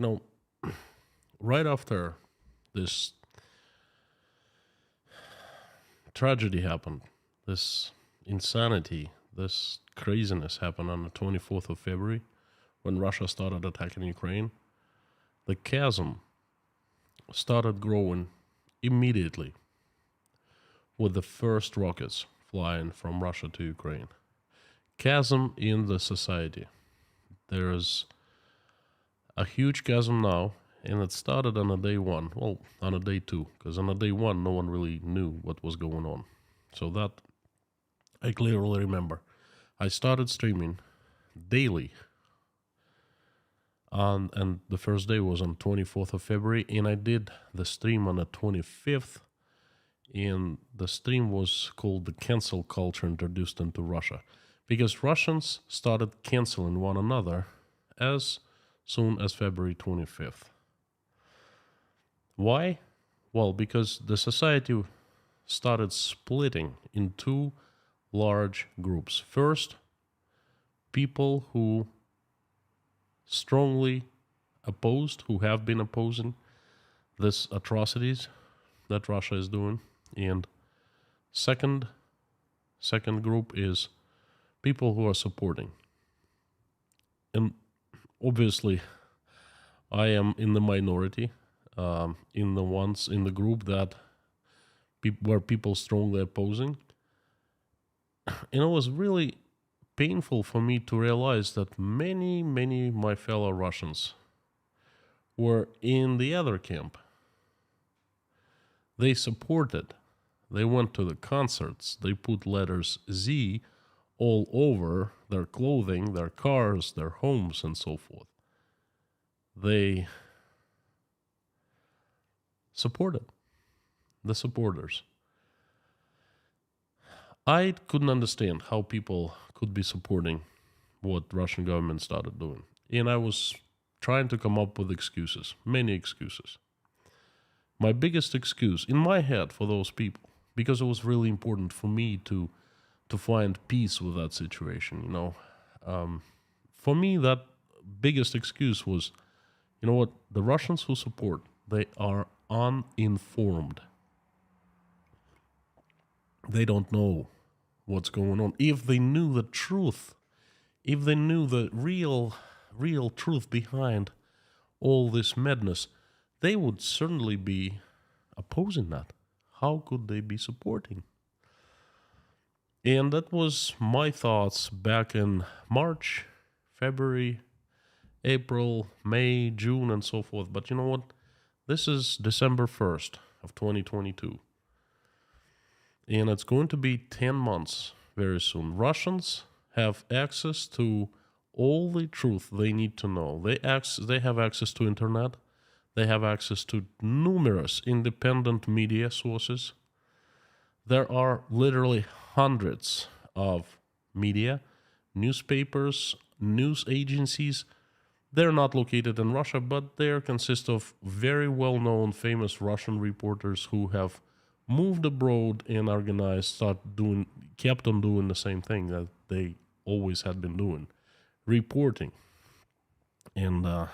You know, right after this tragedy happened, this insanity, this craziness happened on the 24th of February when Russia started attacking Ukraine, the chasm started growing immediately with the first rockets flying from Russia to Ukraine. Chasm in the society. There's a huge chasm now, and it started on a day one. Well, on a day two, because on a day one, no one really knew what was going on. So that I clearly remember. I started streaming daily, and the first day was on 24th of February, and I did the stream on the 25th, and the stream was called the cancel culture introduced into Russia, because Russians started canceling one another as soon as February 25th. Why? Well, because the society started splitting in two large groups. First, people who strongly opposed, who have been opposing these atrocities that Russia is doing. And second group is people who are supporting. And obviously, I am in the minority, in the group that where people strongly opposing. And it was really painful for me to realize that many my fellow Russians were in the other camp. They supported. They went to the concerts. They put letters Z all over their clothing, their cars, their homes, and so forth. They supported the supporters. I couldn't understand how people could be supporting what Russian government started doing. And I was trying to come up with excuses, many excuses. My biggest excuse in my head for those people, because it was really important for me to find peace with that situation, you know. For me, that biggest excuse was, you know what, the Russians who support, they are uninformed. They don't know what's going on. If they knew the truth, if they knew the real truth behind all this madness, they would certainly be opposing that. How could they be supporting? And that was my thoughts back in March, February, April, May, June, and so forth. But you know what? This is December 1st of 2022. And it's going to be 10 months very soon. Russians have access to all the truth they need to know. They have access to internet. They have access to numerous independent media sources. There are literally hundreds of media, newspapers, news agencies. They're not located in Russia, but they consist of very well-known, famous Russian reporters who have moved abroad and kept on doing the same thing that they always had been doing, reporting. And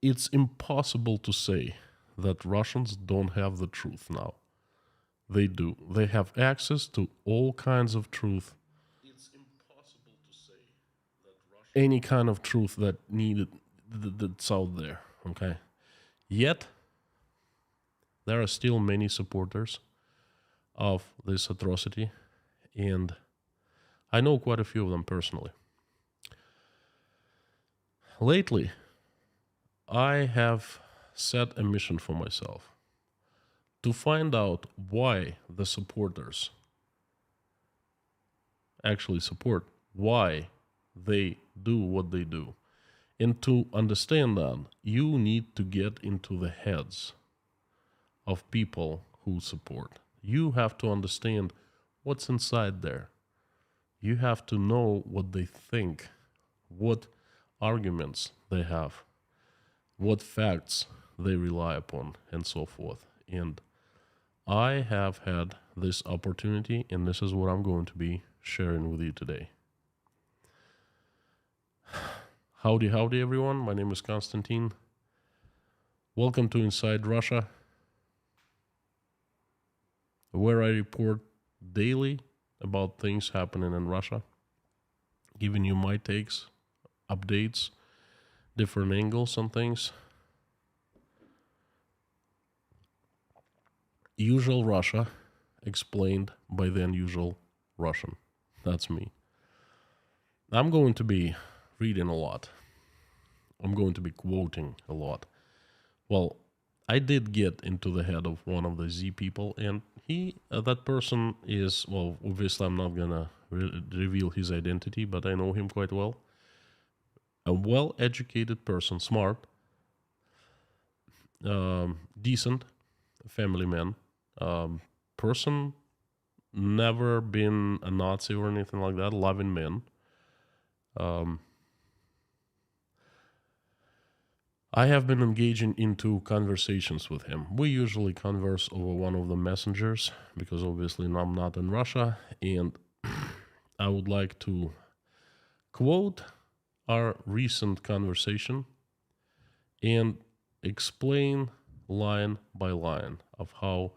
it's impossible to say that Russians don't have the truth now. They do. They have access to all kinds of truth. It's impossible to say that any kind of truth that's out there, okay? Yet, there are still many supporters of this atrocity, and I know quite a few of them personally. Lately, I have set a mission for myself to find out why the supporters actually support, why they do what they do. And to understand that, you need to get into the heads of people who support. You have to understand what's inside there. You have to know what they think, what arguments they have, what facts they rely upon, and so forth. And I have had this opportunity, and this is what I'm going to be sharing with you today. Howdy, howdy, everyone. My name is Konstantin. Welcome to Inside Russia, where I report daily about things happening in Russia, giving you my takes, updates, different angles on things. Usual Russia explained by the unusual Russian. That's me. I'm going to be reading a lot. I'm going to be quoting a lot. Well, I did get into the head of one of the Z people, and that person is, well, obviously I'm not gonna reveal his identity, but I know him quite well. A well-educated person, smart, decent, family man, person, never been a Nazi or anything like that, loving man. I have been engaging into conversations with him. We usually converse over one of the messengers because obviously I'm not in Russia, and I would like to quote our recent conversation and explain line by line of how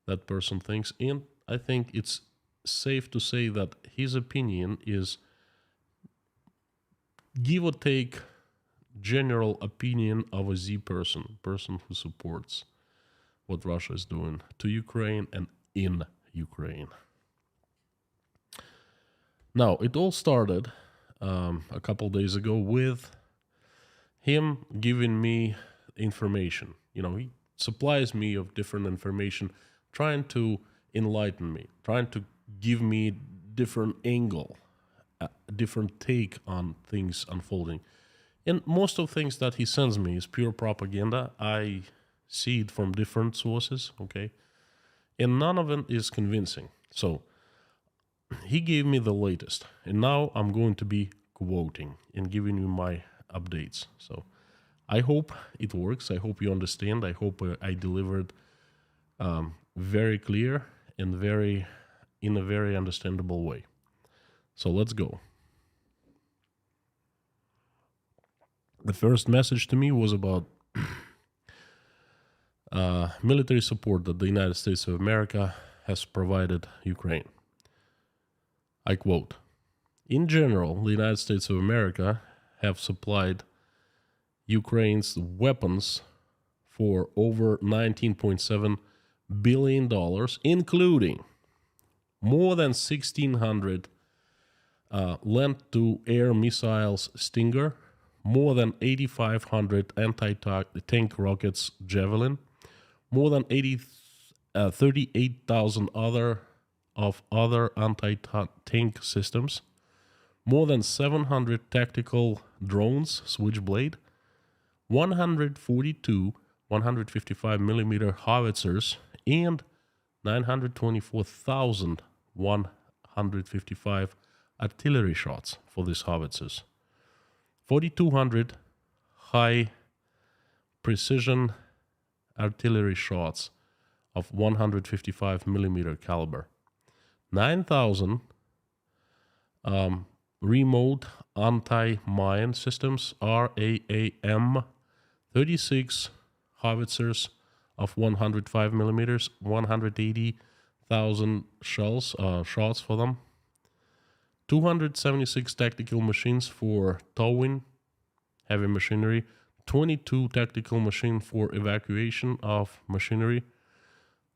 that person thinks. And I think it's safe to say that his opinion is give or take general opinion of a Z person who supports what Russia is doing to Ukraine and in Ukraine. Now, it all started a couple days ago with him giving me information. He supplies me of different information, trying to enlighten me, trying to give me different angle, a different take on things unfolding. And most of things that he sends me is pure propaganda. I see it from different sources, okay? And none of it is convincing. So he gave me the latest. And now I'm going to be quoting and giving you my updates. So I hope it works. I hope you understand. I hope I delivered very clear and in a very understandable way. So let's go. The first message to me was about military support that the United States of America has provided Ukraine. I quote, "In general, the United States of America have supplied Ukraine's weapons for over $19.7 billion, including more than 1,600 land-to-air missiles Stinger, more than 8,500 anti-tank rockets Javelin, more than 38,000 other anti-tank systems, more than 700 tactical drones Switchblade, 142 155mm howitzers, and 924,155 artillery shots for these howitzers. 4,200 high precision artillery shots of 155mm caliber, 9,000 remote anti-mine systems RAAM, 36 howitzers of 105mm, 180,000 shots for them, 276 tactical machines for towing heavy machinery, 22 tactical machines for evacuation of machinery,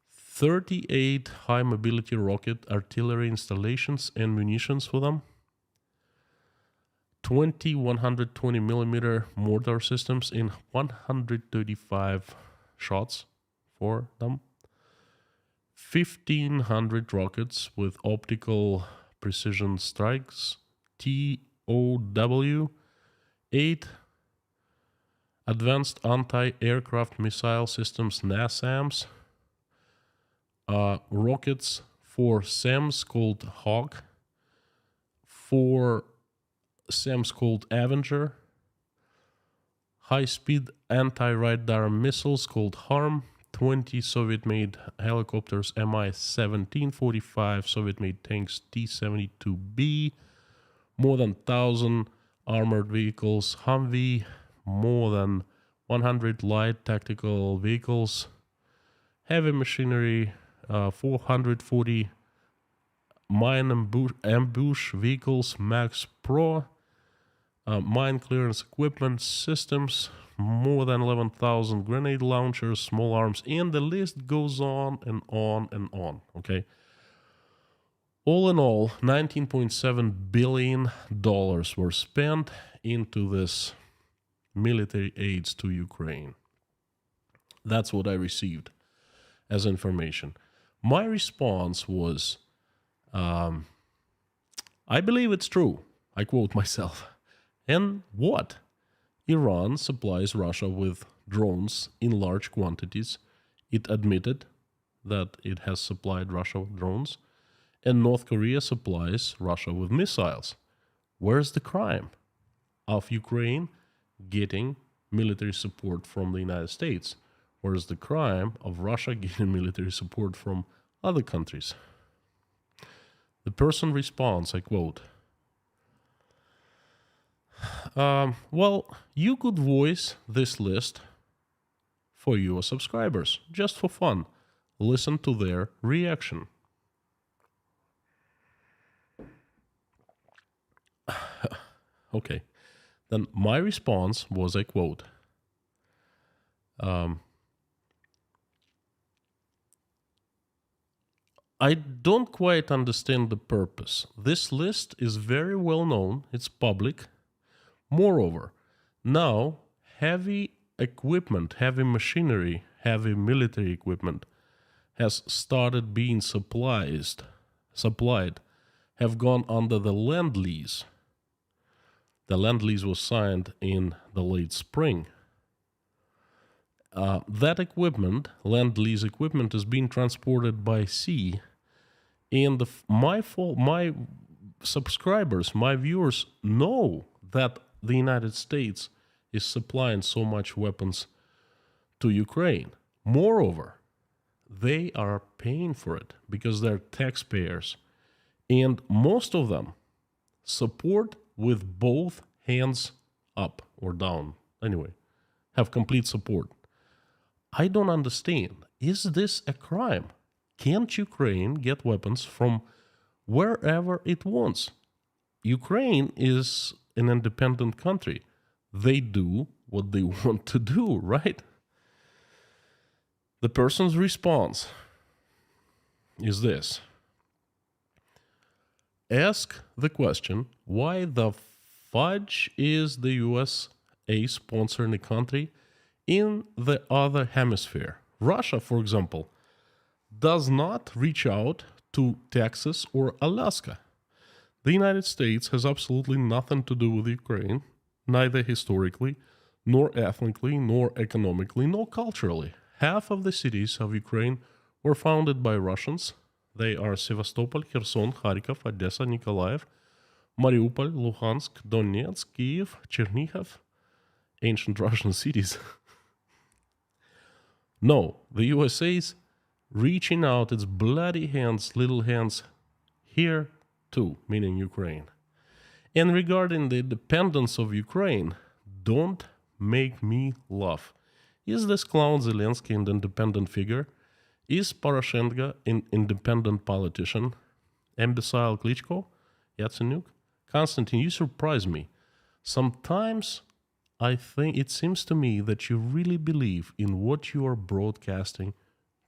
38 high mobility rocket artillery installations and munitions for them, 20 120mm mortar systems in 135 shots for them, 1,500 rockets with optical precision strikes, TOW, 8 advanced anti-aircraft missile systems, NASAMS, rockets for SAMs called Hawk, 4 SAMs called Avenger, high-speed anti-radar missiles called HARM, 20 Soviet-made helicopters Mi-17, 45 Soviet-made tanks T-72B, more than 1,000 armored vehicles, Humvee, more than 100 light tactical vehicles, heavy machinery, 440 mine ambush vehicles, Max Pro, mine clearance equipment systems, more than 11,000 grenade launchers, small arms, and the list goes on and on and on, okay? All in all, $19.7 billion were spent into this military aids to Ukraine. That's what I received as information. My response was, I believe it's true. I quote myself. And what? Iran supplies Russia with drones in large quantities. It admitted that it has supplied Russia with drones. And North Korea supplies Russia with missiles. Where's the crime of Ukraine getting military support from the United States? Where's the crime of Russia getting military support from other countries? The person responds, I quote, well, you could voice this list for your subscribers, just for fun. Listen to their reaction. Okay. Then my response was, I quote, I don't quite understand the purpose. This list is very well known. It's public. Moreover, now heavy equipment, heavy machinery, heavy military equipment has started being supplied, have gone under the Lend-Lease. The Lend-Lease was signed in the late spring. That equipment, Lend-Lease equipment, is being transported by sea. And my subscribers, my viewers know that the United States is supplying so much weapons to Ukraine. Moreover, they are paying for it because they're taxpayers. And most of them support with both hands up or down. Anyway, have complete support. I don't understand. Is this a crime? Can't Ukraine get weapons from wherever it wants? Ukraine is an independent country. They do what they want to do, right? The person's response is this. Ask the question, why the fudge is the USA sponsoring a country in the other hemisphere? Russia, for example, does not reach out to Texas or Alaska. The United States has absolutely nothing to do with Ukraine, neither historically, nor ethnically, nor economically, nor culturally. Half of the cities of Ukraine were founded by Russians. They are Sevastopol, Kherson, Kharkov, Odessa, Nikolaev, Mariupol, Luhansk, Donetsk, Kiev, Chernihiv, ancient Russian cities. No, the USA's reaching out its bloody hands, little hands, here too, meaning Ukraine. And regarding the independence of Ukraine, don't make me laugh. Is this clown Zelensky an independent figure? Is Poroshenko an independent politician? Imbecile Klitschko? Yatsenyuk? Konstantin, you surprise me. Sometimes it seems to me that you really believe in what you are broadcasting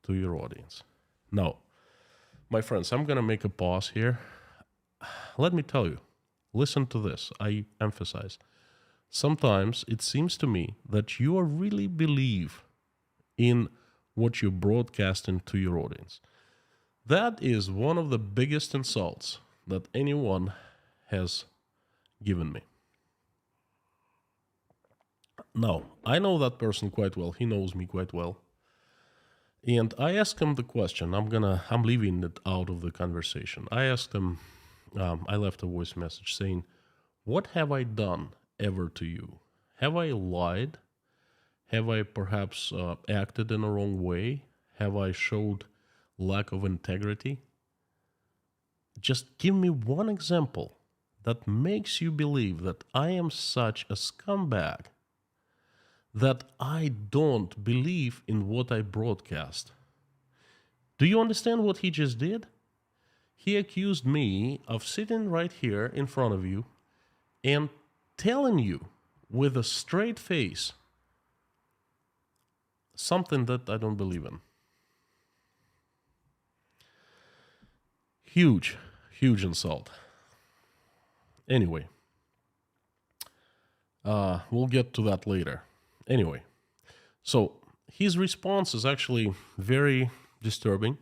to your audience. Now, my friends, I'm going to make a pause here. Let me tell you, listen to this. I emphasize. Sometimes it seems to me that you really believe in what you're broadcasting to your audience. That is one of the biggest insults that anyone has given me. Now, I know that person quite well. He knows me quite well. And I asked him the question. I'm leaving it out of the conversation. I asked him, I left a voice message saying, what have I done ever to you? Have I lied? Have I perhaps acted in a wrong way? Have I showed lack of integrity? Just give me one example that makes you believe that I am such a scumbag that I don't believe in what I broadcast? Do you understand what he just did? He accused me of sitting right here in front of you and telling you with a straight face something that I don't believe in. Huge insult. Anyway, we'll get to that later. Anyway, so his response is actually very disturbing.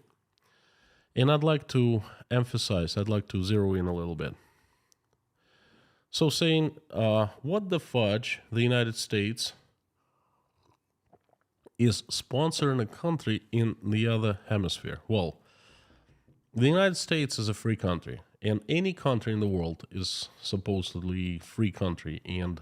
And I'd like to zero in a little bit. So saying, what the fudge, the United States is sponsoring a country in the other hemisphere. Well, the United States is a free country, and any country in the world is supposedly free country. And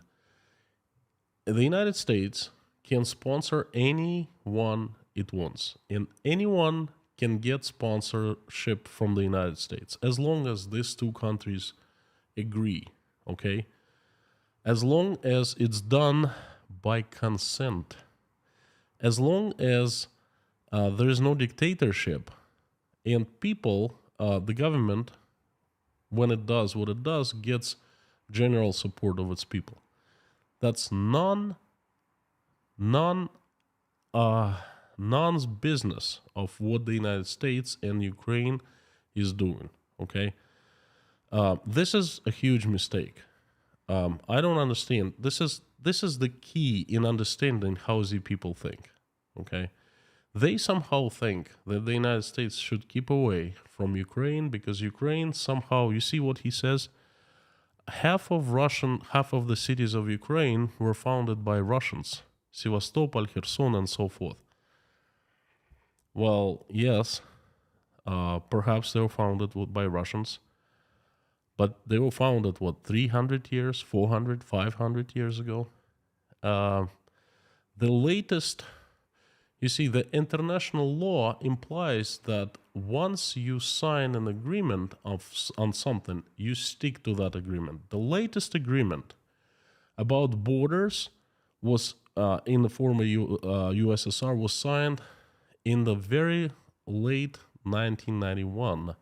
the United States can sponsor anyone it wants, and anyone can get sponsorship from the United States as long as these two countries agree, okay? As long as it's done by consent, as long as there is no dictatorship, and people, the government, when it does what it does, gets general support of its people. That's non's business of what the United States and Ukraine is doing, okay? This is a huge mistake. I don't understand. This is the key in understanding how the people think, okay? They somehow think that the United States should keep away from Ukraine because Ukraine somehow, you see what he says? Half of the cities of Ukraine were founded by Russians. Sevastopol, Kherson, and so forth. Well, yes, perhaps they were founded by Russians, but they were founded, 300 years, 400, 500 years ago? The latest, you see, the international law implies that once you sign an agreement on something, you stick to that agreement. The latest agreement about borders was in the former USSR was signed in the very late 1991,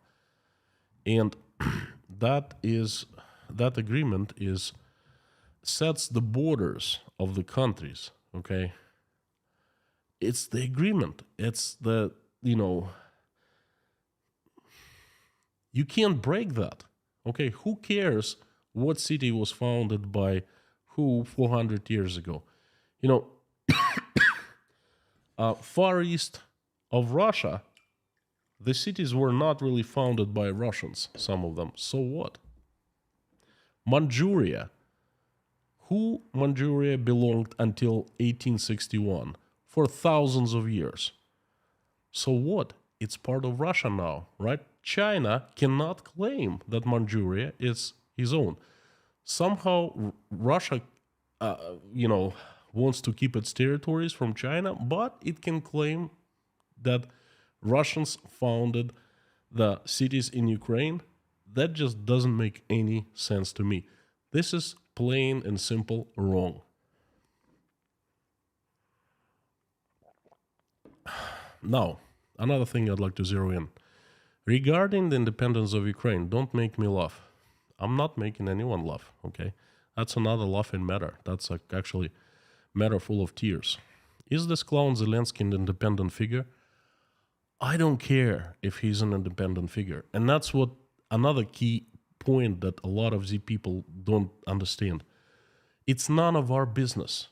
and that agreement sets the borders of the countries. Okay, it's the agreement. It's you can't break that. Okay, who cares what city was founded by who 400 years ago? Far east of Russia, the cities were not really founded by Russians, some of them. So what? Manchuria. Who Manchuria belonged until 1861 for thousands of years. So what? It's part of Russia now, right? China cannot claim that Manchuria is his own. Somehow Russia, wants to keep its territories from China, but it can claim that Russians founded the cities in Ukraine. That just doesn't make any sense to me. This is plain and simple wrong. Now, another thing I'd like to zero in. Regarding the independence of Ukraine, don't make me laugh. I'm not making anyone laugh, okay? That's another laughing matter. That's actually matter full of tears. Is this clown Zelensky an independent figure? I don't care if he's an independent figure. And that's what another key point that a lot of the people don't understand. It's none of our business.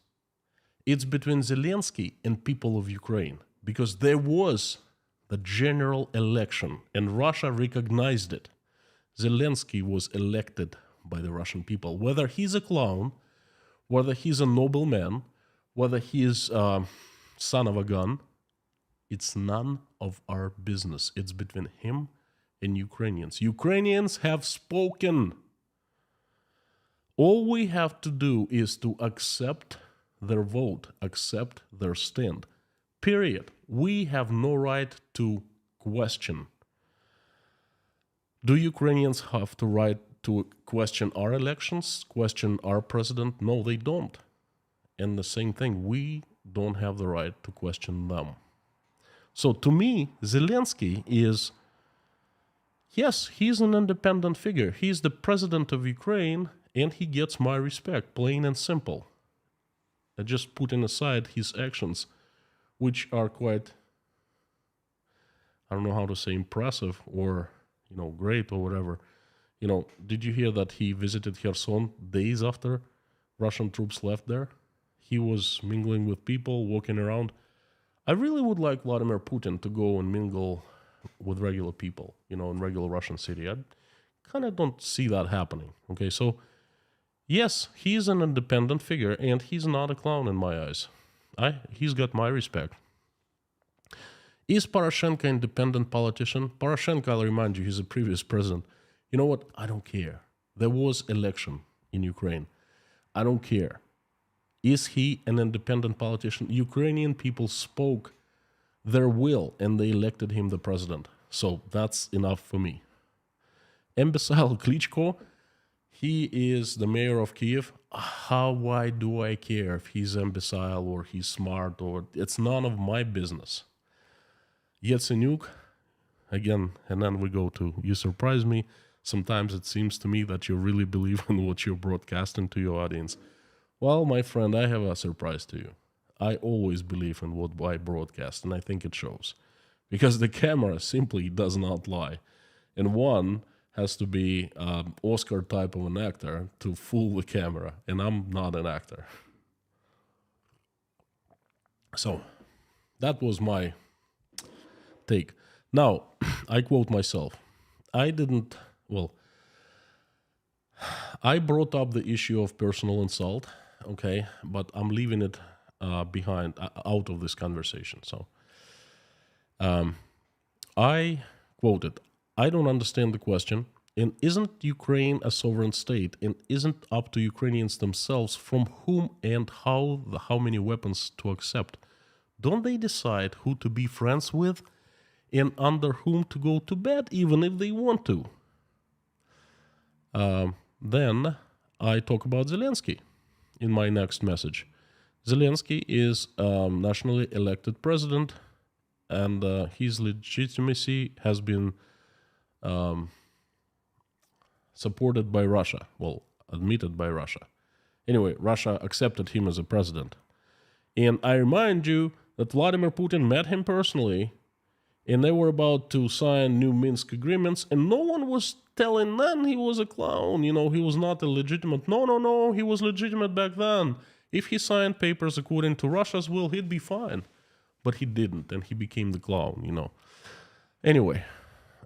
It's between Zelensky and people of Ukraine, because there was the general election and Russia recognized it. Zelensky was elected by the Russian people. Whether he's a clown, whether he's a noble man, whether he is son of a gun, it's none of our business. It's between him and Ukrainians. Ukrainians have spoken. All we have to do is to accept their vote, accept their stand. Period. We have no right to question. Do Ukrainians have the right to question our elections, question our president? No, they don't. And the same thing, we don't have the right to question them. So to me, Zelensky is, yes, he's an independent figure. He's the president of Ukraine, and he gets my respect, plain and simple. Just putting aside his actions, which are quite, I don't know how to say, impressive or, great or whatever. Did you hear that he visited Kherson days after Russian troops left there? He was mingling with people, walking around. I really would like Vladimir Putin to go and mingle with regular people, in regular Russian city. I kind of don't see that happening. Okay, so yes, he's an independent figure, and he's not a clown in my eyes. He's got my respect. Is Poroshenko an independent politician? Poroshenko, I'll remind you, he's a previous president. You know what? I don't care. There was election in Ukraine. I don't care. Is he an independent politician? Ukrainian people spoke their will, and they elected him the president. So that's enough for me. Imbecile Klitschko, he is the mayor of Kiev. Why do I care if he's imbecile or he's smart? It's none of my business. Yatsenyuk, again, and then we go to, you surprise me. Sometimes it seems to me that you really believe in what you're broadcasting to your audience. Well, my friend, I have a surprise to you. I always believe in what I broadcast, and I think it shows. Because the camera simply does not lie. And one has to be Oscar type of an actor to fool the camera, and I'm not an actor. So, that was my take. Now, I quote myself. I brought up the issue of personal insult, okay, but I'm leaving it out of this conversation. So, I quoted, I don't understand the question, and isn't Ukraine a sovereign state, and isn't up to Ukrainians themselves from whom and how many weapons to accept? Don't they decide who to be friends with and under whom to go to bed, even if they want to? Then I talk about Zelensky in my next message. Zelensky is nationally elected president, and his legitimacy has been supported by Russia. Well, admitted by Russia. Anyway, Russia accepted him as a president. And I remind you that Vladimir Putin met him personally, and they were about to sign new Minsk agreements, and no one was telling them he was a clown, he was not a legitimate. No, he was legitimate back then. If he signed papers according to Russia's will, he'd be fine. But he didn't, and he became the clown, Anyway,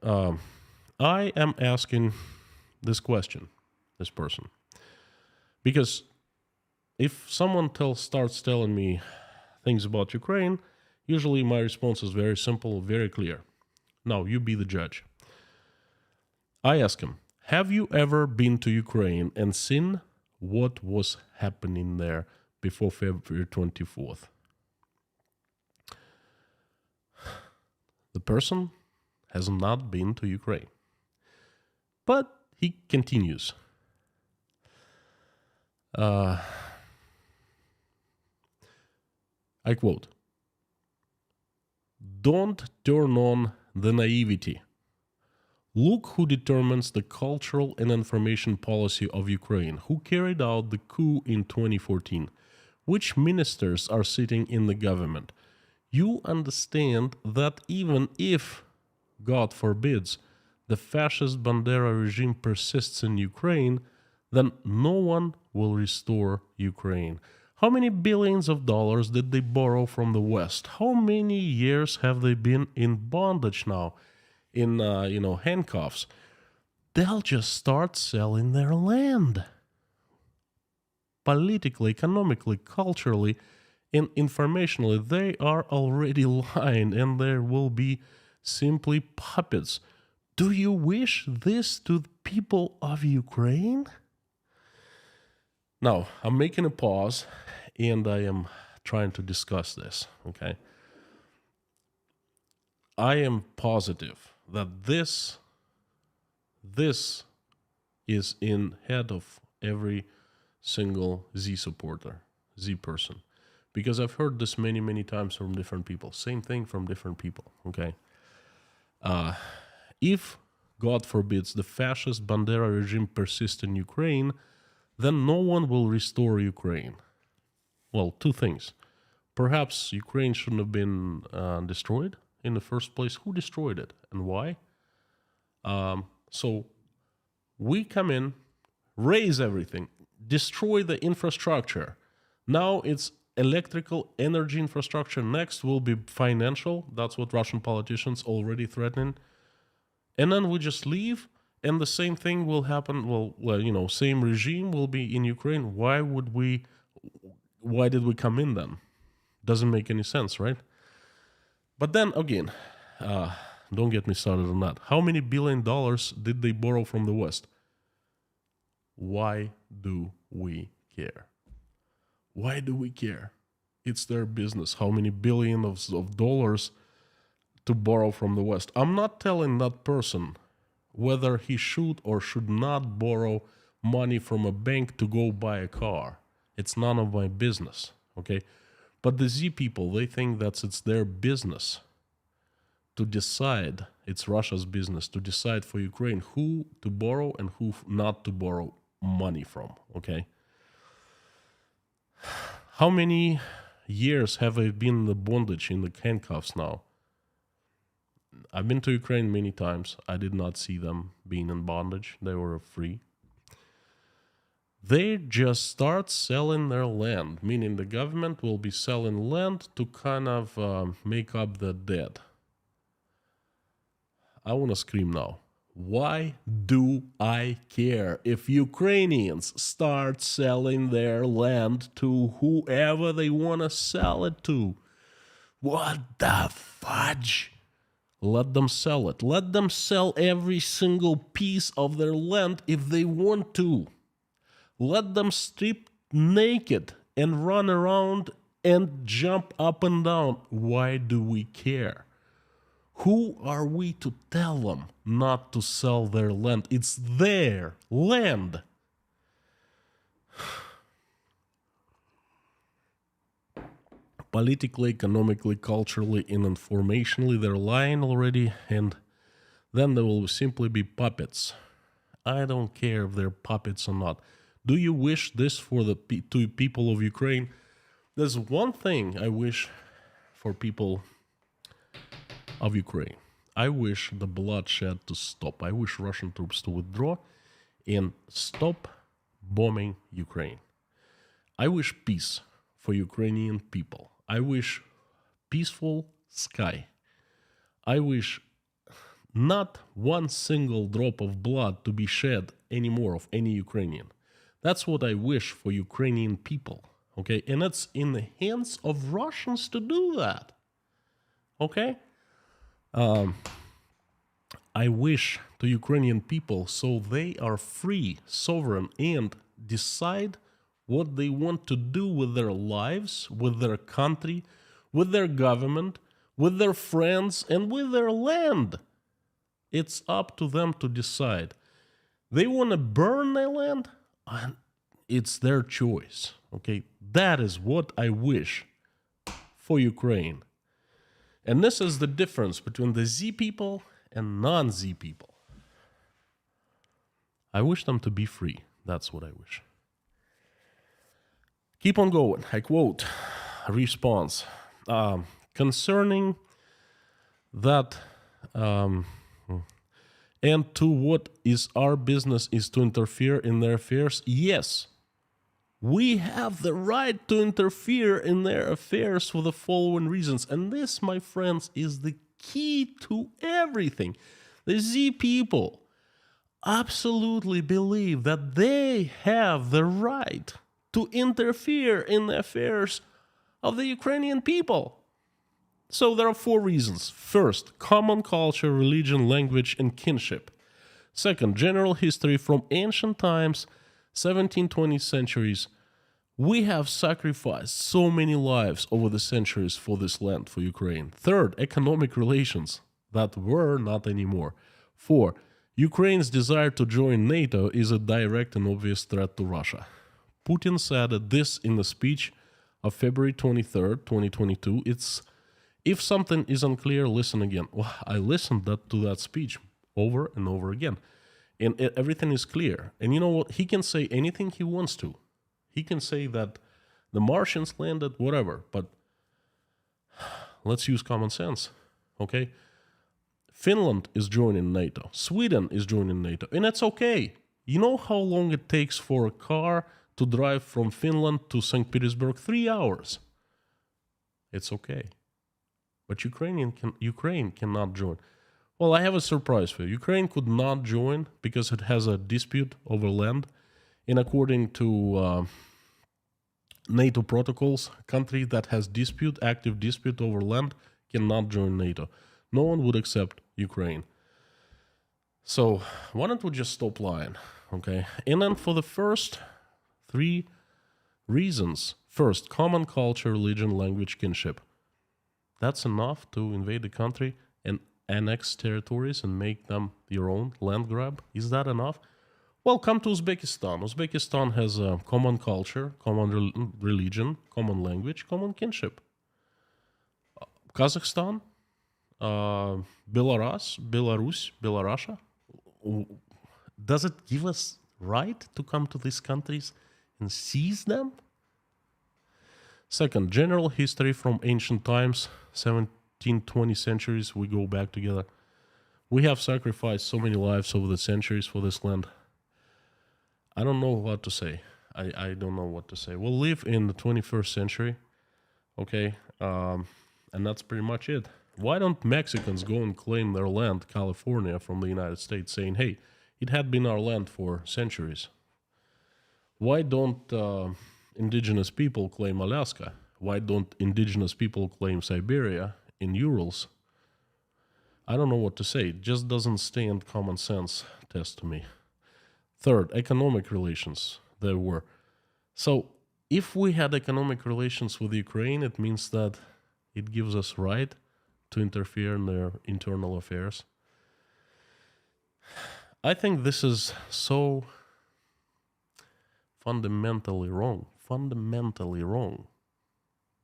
I am asking this question, this person. Because if someone starts telling me things about Ukraine, usually my response is very simple, very clear. Now, you be the judge. I ask him, have you ever been to Ukraine and seen what was happening there before February 24th? The person has not been to Ukraine. But he continues. I quote, don't turn on the naivety. Look who determines the cultural and information policy of Ukraine, who carried out the coup in 2014, which ministers are sitting in the government. You understand that even if, God forbids, the fascist Bandera regime persists in Ukraine, then no one will restore Ukraine. How many billions of dollars did they borrow from the West? How many years have they been in bondage now, in handcuffs? They'll just start selling their land. Politically, economically, culturally, and informationally, they are already lying, and there will be simply puppets. Do you wish this to the people of Ukraine? Now, I'm making a pause, and I am trying to discuss this, okay? I am positive that this is in head of every single Z supporter, Z person. Because I've heard this many, many times from different people. Same thing from different people, okay? If, God forbids, the fascist Bandera regime persists in Ukraine, then no one will restore Ukraine. Well, two things. Perhaps Ukraine shouldn't have been destroyed in the first place. Who destroyed it and why? So we come in, raise everything, destroy the infrastructure. Now it's electrical energy infrastructure. Next will be financial. That's what Russian politicians already threatening. And then we just leave, and the same thing will happen. Well, same regime will be in Ukraine. Why did we come in then? Doesn't make any sense, right? But then again, don't get me started on that. How many $1 billion did they borrow from the West? Why do we care? Why do we care? It's their business. How many billions of dollars to borrow from the West? I'm not telling that person whether he should or should not borrow money from a bank to go buy a car. It's none of my business, okay? But the Z people, they think that it's their business to decide, it's Russia's business to decide for Ukraine who to borrow and who not to borrow money from, okay? How many years have I been in the bondage, in the handcuffs now? I've been to Ukraine many times. I did not see them being in bondage. They were free. They just start selling their land, meaning the government will be selling land to kind of make up the debt. I want to scream now. Why do I care if Ukrainians start selling their land to whoever they want to sell it to? What the fudge? Let them sell it. Let them sell every single piece of their land if they want to. Let them strip naked and run around and jump up and down. Why do we care? Who are we to tell them not to sell their land? It's their land. Politically, economically, culturally, and informationally, they're lying already, and then they will simply be puppets. I don't care if they're puppets or not. Do you wish this for the people of Ukraine? There's one thing I wish for people of Ukraine. I wish the bloodshed to stop. I wish Russian troops to withdraw and stop bombing Ukraine. I wish peace for Ukrainian people. I wish peaceful sky. I wish not one single drop of blood to be shed anymore of any Ukrainian. That's what I wish for Ukrainian people, okay? And it's in the hands of Russians to do that, okay? I wish to Ukrainian people so they are free, sovereign, and decide what they want to do with their lives, with their country, with their government, with their friends, and with their land. It's up to them to decide. They want to burn their land? It's their choice, okay? That is what I wish for Ukraine. And this is the difference between the Z people and non-Z people. I wish them to be free. That's what I wish. Keep on going. I quote, response. Concerning that, and to what is our business is to interfere in their affairs? Yes, we have the right to interfere in their affairs for the following reasons. And this, my friends, is the key to everything. The Z people absolutely believe that they have the right to interfere in the affairs of the Ukrainian people. So there are 4 reasons. First, common culture, religion, language, and kinship. Second, general history from ancient times, 17th, 20th centuries. We have sacrificed so many lives over the centuries for this land, for Ukraine. Third, economic relations that were not anymore. 4, Ukraine's desire to join NATO is a direct and obvious threat to Russia. Putin said this in the speech of February 23rd, 2022. It's if something is unclear, listen again. Well, I listened to that speech over and over again, and everything is clear. And you know what? He can say anything he wants to. He can say that the Martians landed, whatever. But let's use common sense, okay? Finland is joining NATO. Sweden is joining NATO, and it's okay. You know how long it takes for a car to drive from Finland to St. Petersburg? 3 hours. It's okay. But Ukraine cannot join. Well, I have a surprise for you. Ukraine could not join because it has a dispute over land. And according to NATO protocols, a country that has active dispute over land cannot join NATO. No one would accept Ukraine. So why don't we just stop lying, okay? And then for the first 3 reasons. First, common culture, religion, language, kinship. That's enough to invade the country and annex territories and make them your own, land grab? Is that enough? Well, come to Uzbekistan. Uzbekistan has a common culture, common religion, common language, common kinship. Kazakhstan, Belarus, does it give us right to come to these countries and seize them? Second, general history from ancient times, 17th, 20th centuries, we go back together. We have sacrificed so many lives over the centuries for this land. I don't know what to say. I don't know what to say. We'll live in the 21st century, okay? And that's pretty much it. Why don't Mexicans go and claim their land, California, from the United States, saying, hey, it had been our land for centuries? Why don't indigenous people claim Alaska? Why don't indigenous people claim Siberia in Urals? I don't know what to say. It just doesn't stand common sense test to me. Third, economic relations. There were. So if we had economic relations with Ukraine, it means that it gives us right to interfere in their internal affairs. I think this is so fundamentally wrong.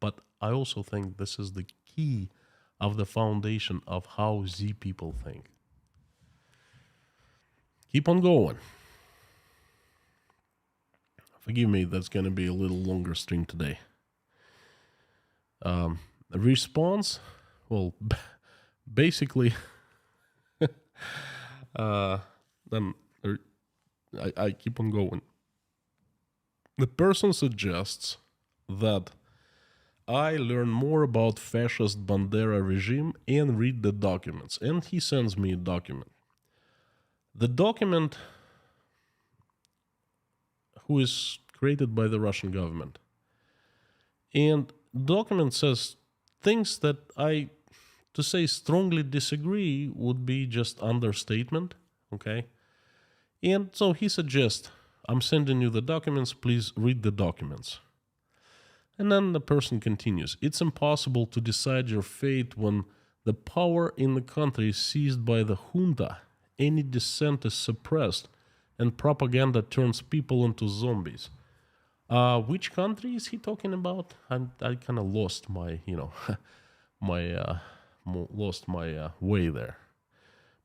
But I also think this is the key of the foundation of how Z people think. Keep on going. Forgive me, that's going to be a little longer stream today. A response? Well, basically, then I keep on going. The person suggests that I learn more about fascist Bandera regime and read the documents. And he sends me a document. The document, who is created by the Russian government. And the document says things that to say strongly disagree would be just understatement, okay? And so he suggests, I'm sending you the documents, please read the documents. And then the person continues, it's impossible to decide your fate when the power in the country is seized by the junta, any dissent is suppressed, and propaganda turns people into zombies. Which country is he talking about? I kind of lost my, lost my way there.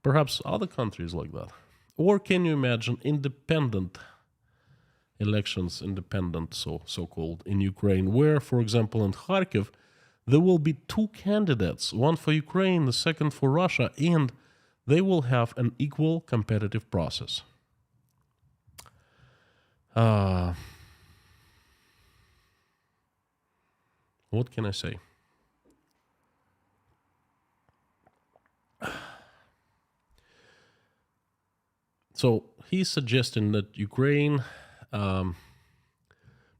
Perhaps other countries like that. Or can you imagine independent elections, so-called, in Ukraine, where, for example, in Kharkiv, there will be 2 candidates, one for Ukraine, the second for Russia, and they will have an equal competitive process. What can I say? So he's suggesting that Ukraine,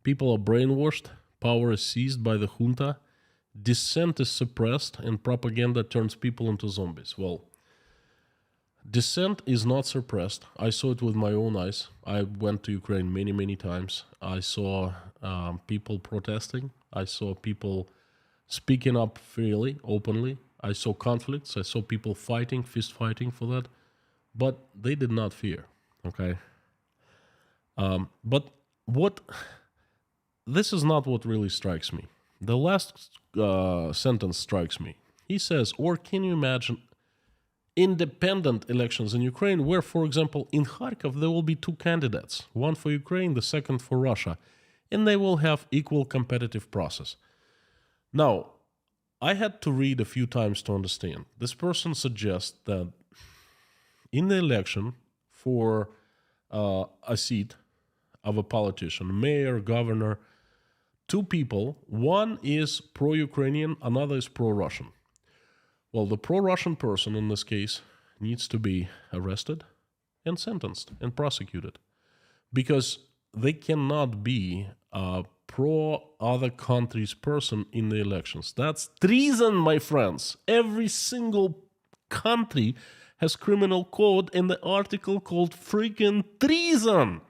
people are brainwashed, power is seized by the junta, dissent is suppressed, and propaganda turns people into zombies. Well, dissent is not suppressed. I saw it with my own eyes. I went to Ukraine many, many times. I saw people protesting. I saw people speaking up freely, openly. I saw conflicts. I saw people fighting, fist fighting for that. but they did not fear. Okay. But this is not what really strikes me. The last sentence strikes me. He says, or can you imagine independent elections in Ukraine where, for example, in Kharkov, there will be two candidates, one for Ukraine, the second for Russia, and they will have equal competitive process. Now, I had to read a few times to understand. This person suggests that in the election for a seat of a politician, mayor, governor, two people, one is pro-Ukrainian, another is pro-Russian. Well, the pro-Russian person in this case needs to be arrested and sentenced and prosecuted because they cannot be a pro-other country's person in the elections. That's treason, my friends. Every single country has criminal code in the article called freaking treason.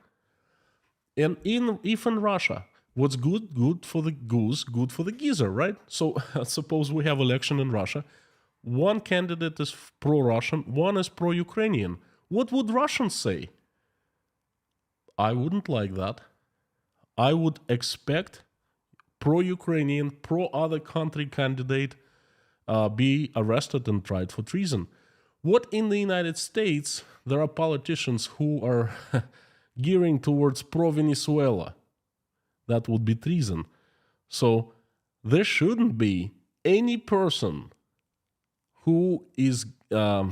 And if in Russia, what's good for the goose, good for the geezer, right? So suppose we have election in Russia. One candidate is pro-Russian, one is pro-Ukrainian. What would Russians say? I wouldn't like that. I would expect pro-Ukrainian, pro-other country candidate be arrested and tried for treason. What in the United States, there are politicians who are gearing towards pro-Venezuela. That would be treason. So there shouldn't be any person who is a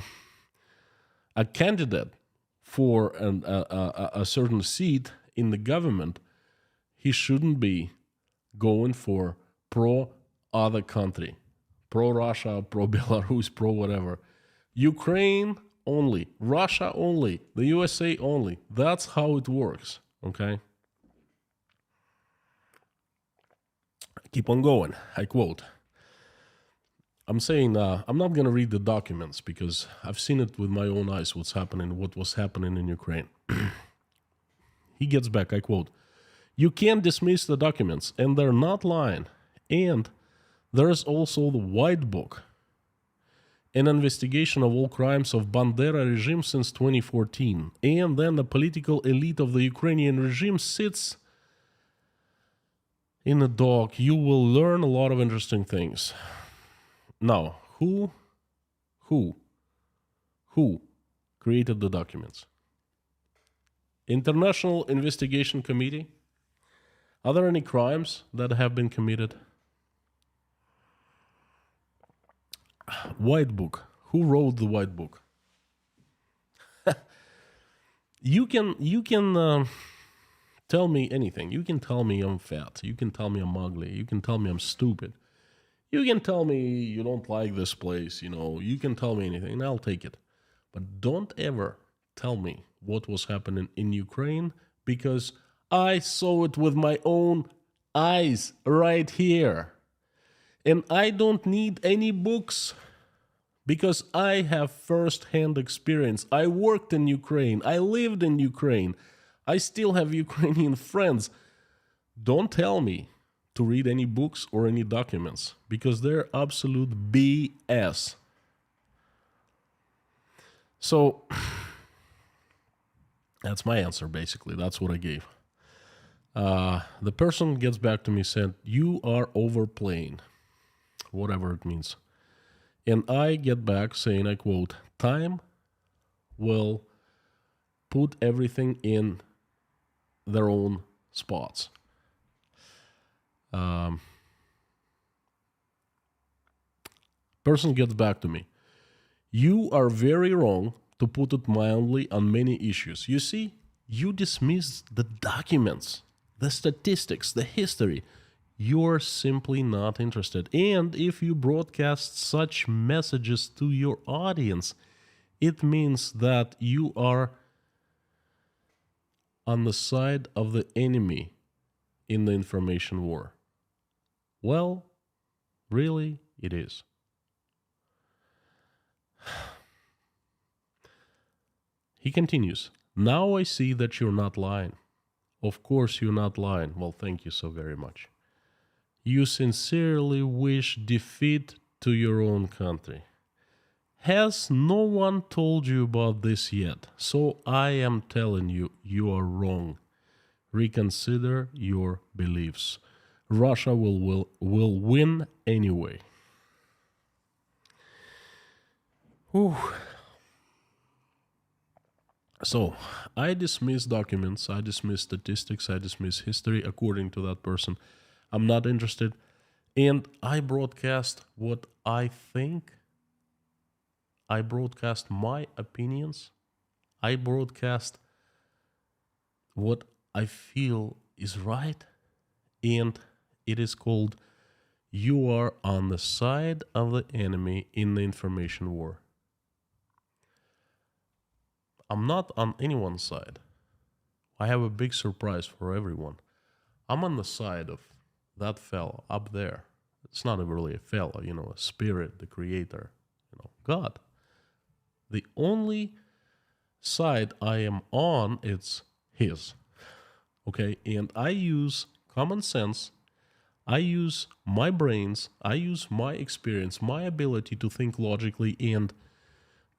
candidate for a certain seat in the government. He shouldn't be going for pro-other country, pro-Russia, pro-Belarus, pro-whatever. Ukraine only, Russia only, the USA only. That's how it works, okay? Keep on going. I quote. I'm saying I'm not going to read the documents because I've seen it with my own eyes what was happening in Ukraine. He gets back, I quote, you can't dismiss the documents, and they're not lying. And there's also the White Book, an investigation of all crimes of Bandera regime since 2014. And then the political elite of the Ukrainian regime sits in a dock. You will learn a lot of interesting things. Now, who created the documents? International Investigation Committee? Are there any crimes that have been committed? White Book. Who wrote the White Book? You can tell me anything. You can tell me I'm fat. You can tell me I'm ugly. You can tell me I'm stupid. You can tell me you don't like this place. You can tell me anything, and I'll take it. But don't ever tell me what was happening in Ukraine, because I saw it with my own eyes right here. And I don't need any books because I have first-hand experience. I worked in Ukraine. I lived in Ukraine. I still have Ukrainian friends. Don't tell me to read any books or any documents because they're absolute BS. So that's my answer, basically. That's what I gave. The person gets back to me, said, you are overplaying, whatever it means. And I get back saying, I quote, time will put everything in their own spots. Person gets back to me. You are very wrong, to put it mildly, on many issues. You see, you dismiss the documents, the statistics, the history. You're simply not interested. And if you broadcast such messages to your audience, it means that you are on the side of the enemy in the information war. Well, really, it is. He continues, now I see that you're not lying. Of course you're not lying. Well, thank you so very much. You sincerely wish defeat to your own country. Has no one told you about this yet? So I am telling you, you are wrong. Reconsider your beliefs. Russia will win anyway. Whew. So, I dismiss documents, I dismiss statistics, I dismiss history according to that person. I'm not interested. And I broadcast what I think. I broadcast my opinions. I broadcast what I feel is right. And it is called "You are on the side of the enemy in the information war." I'm not on anyone's side. I have a big surprise for everyone. I'm on the side of that fellow up there. It's not really a fellow, a spirit, the creator, God. The only side I am on is his. Okay? And I use common sense. I use my brains. I use my experience, my ability to think logically and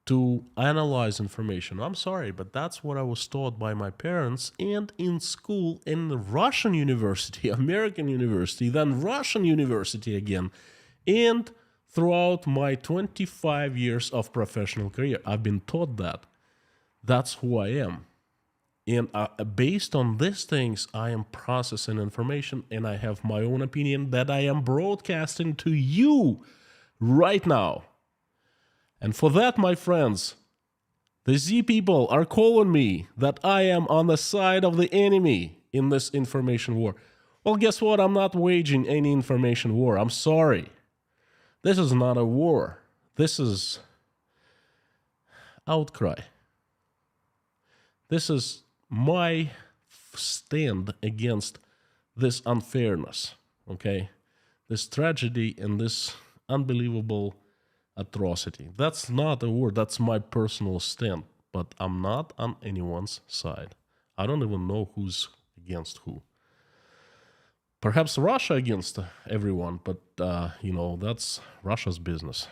to analyze information. I'm sorry, but that's what I was taught by my parents and in school, in the Russian university, American university, then Russian university again, and throughout my 25 years of professional career. I've been taught that. That's who I am. And based on these things, I am processing information and I have my own opinion that I am broadcasting to you right now. And for that, my friends, the Z people are calling me that I am on the side of the enemy in this information war. Well, guess what? I'm not waging any information war. I'm sorry. This is not a war. This is outcry. This is my stand against this unfairness, okay? This tragedy and this unbelievable atrocity. That's not a war. That's my personal stand. But I'm not on anyone's side. I don't even know who's against who. Perhaps Russia against everyone, but, that's Russia's business.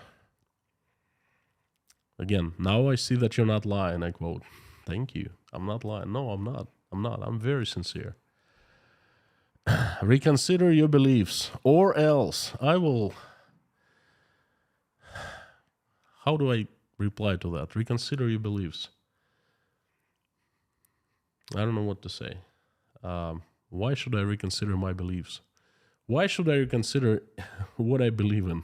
Again, now I see that you're not lying, I quote. Thank you. I'm not lying. No, I'm not. I'm very sincere. Reconsider your beliefs, or else I will... How do I reply to that? Reconsider your beliefs. I don't know what to say. Why should I reconsider my beliefs? Why should I reconsider what I believe in?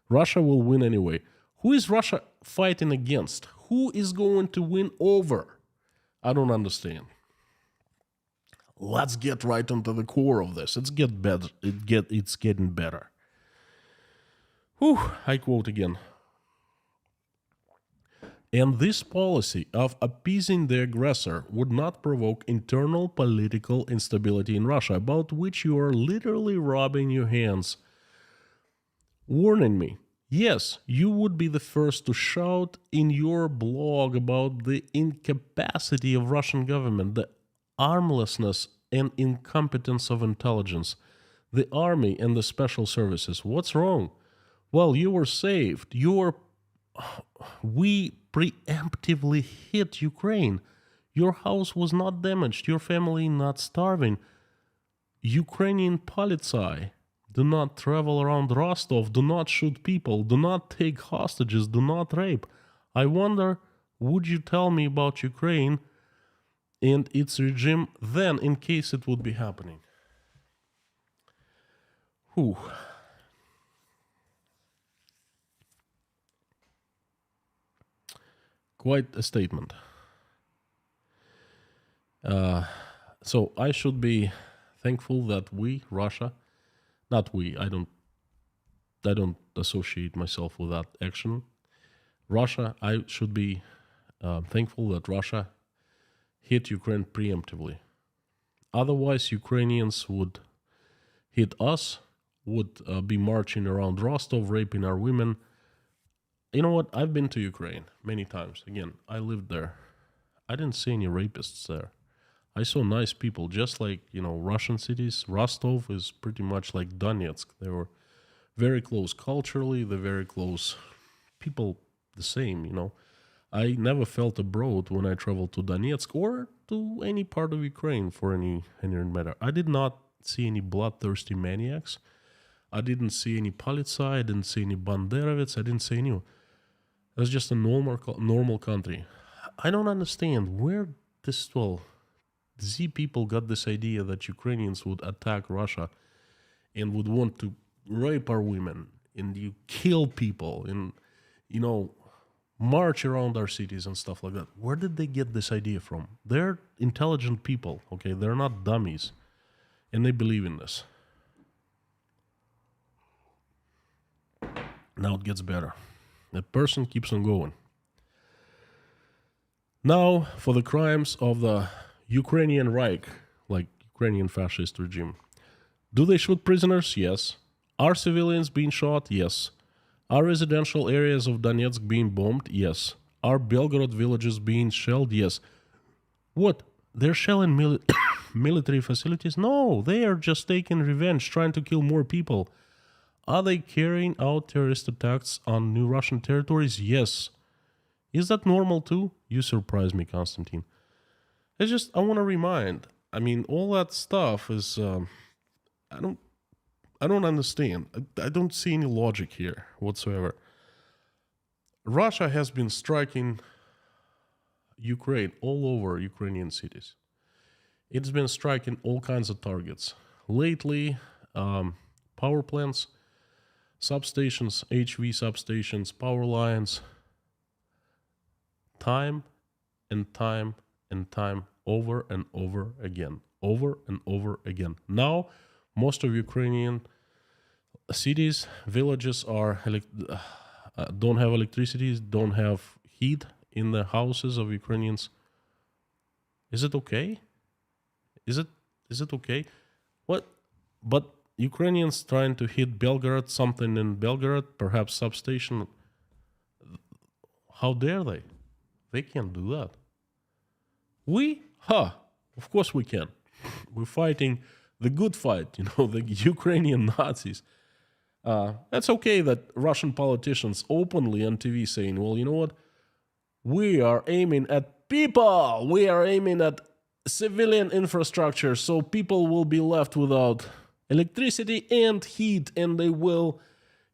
Russia will win anyway. Who is Russia fighting against? Who is going to win over? I don't understand. Let's get right into the core of this. It's getting better. Whew, I quote again. And this policy of appeasing the aggressor would not provoke internal political instability in Russia, about which you are literally rubbing your hands, warning me. Yes, you would be the first to shout in your blog about the incapacity of Russian government, the armlessness and incompetence of intelligence, the army and the special services. What's wrong? Well, you were saved. We preemptively hit Ukraine. Your house was not damaged. Your family not starving. Ukrainian politsai do not travel around Rostov. Do not shoot people. Do not take hostages. Do not rape. I wonder, would you tell me about Ukraine and its regime then, in case it would be happening? Whew. Quite a statement. So I should be thankful that we, Russia, not we, I don't associate myself with that action. Russia, I should be thankful that Russia hit Ukraine preemptively. Otherwise, Ukrainians would hit us, would be marching around Rostov, raping our women. You know what? I've been to Ukraine many times. Again, I lived there. I didn't see any rapists there. I saw nice people, just like, Russian cities. Rostov is pretty much like Donetsk. They were very close culturally. They're very close people the same, you know. I never felt abroad when I traveled to Donetsk or to any part of Ukraine for any matter. I did not see any bloodthirsty maniacs. I didn't see any Politsai. I didn't see any Banderovets. I didn't see anyone. It was just a normal country. I don't understand where Z people got this idea that Ukrainians would attack Russia and would want to rape our women and you kill people and, you know, march around our cities and stuff like that. Where did they get this idea from? They're intelligent people, okay? They're not dummies. And they believe in this. Now it gets better. That person keeps on going. Now, for the crimes of the Ukrainian Reich, like Ukrainian fascist regime. Do they shoot prisoners? Yes. Are civilians being shot? Yes. Are residential areas of Donetsk being bombed? Yes. Are Belgorod villages being shelled? Yes. What? They're shelling military facilities? No, they are just taking revenge, trying to kill more people. Are they carrying out terrorist attacks on new Russian territories? Yes. Is that normal too? You surprise me, Konstantin. I want to remind. I mean, all that stuff is. I don't understand. I don't see any logic here whatsoever. Russia has been striking Ukraine all over Ukrainian cities. It's been striking all kinds of targets. Lately, power plants, substations, HV substations, power lines, time and time and time, over and over again, over and over again. Now, most of Ukrainian cities, villages don't have electricity, don't have heat in the houses of Ukrainians. Is it okay? Is it okay? What? But Ukrainians trying to hit Belgorod, something in Belgorod, perhaps substation. How dare they? They can't do that. We? Of course we can. We're fighting the good fight, the Ukrainian Nazis. That's okay that Russian politicians openly on TV saying, well, you know what? We are aiming at people. We are aiming at civilian infrastructure, so people will be left without electricity and heat, and they will,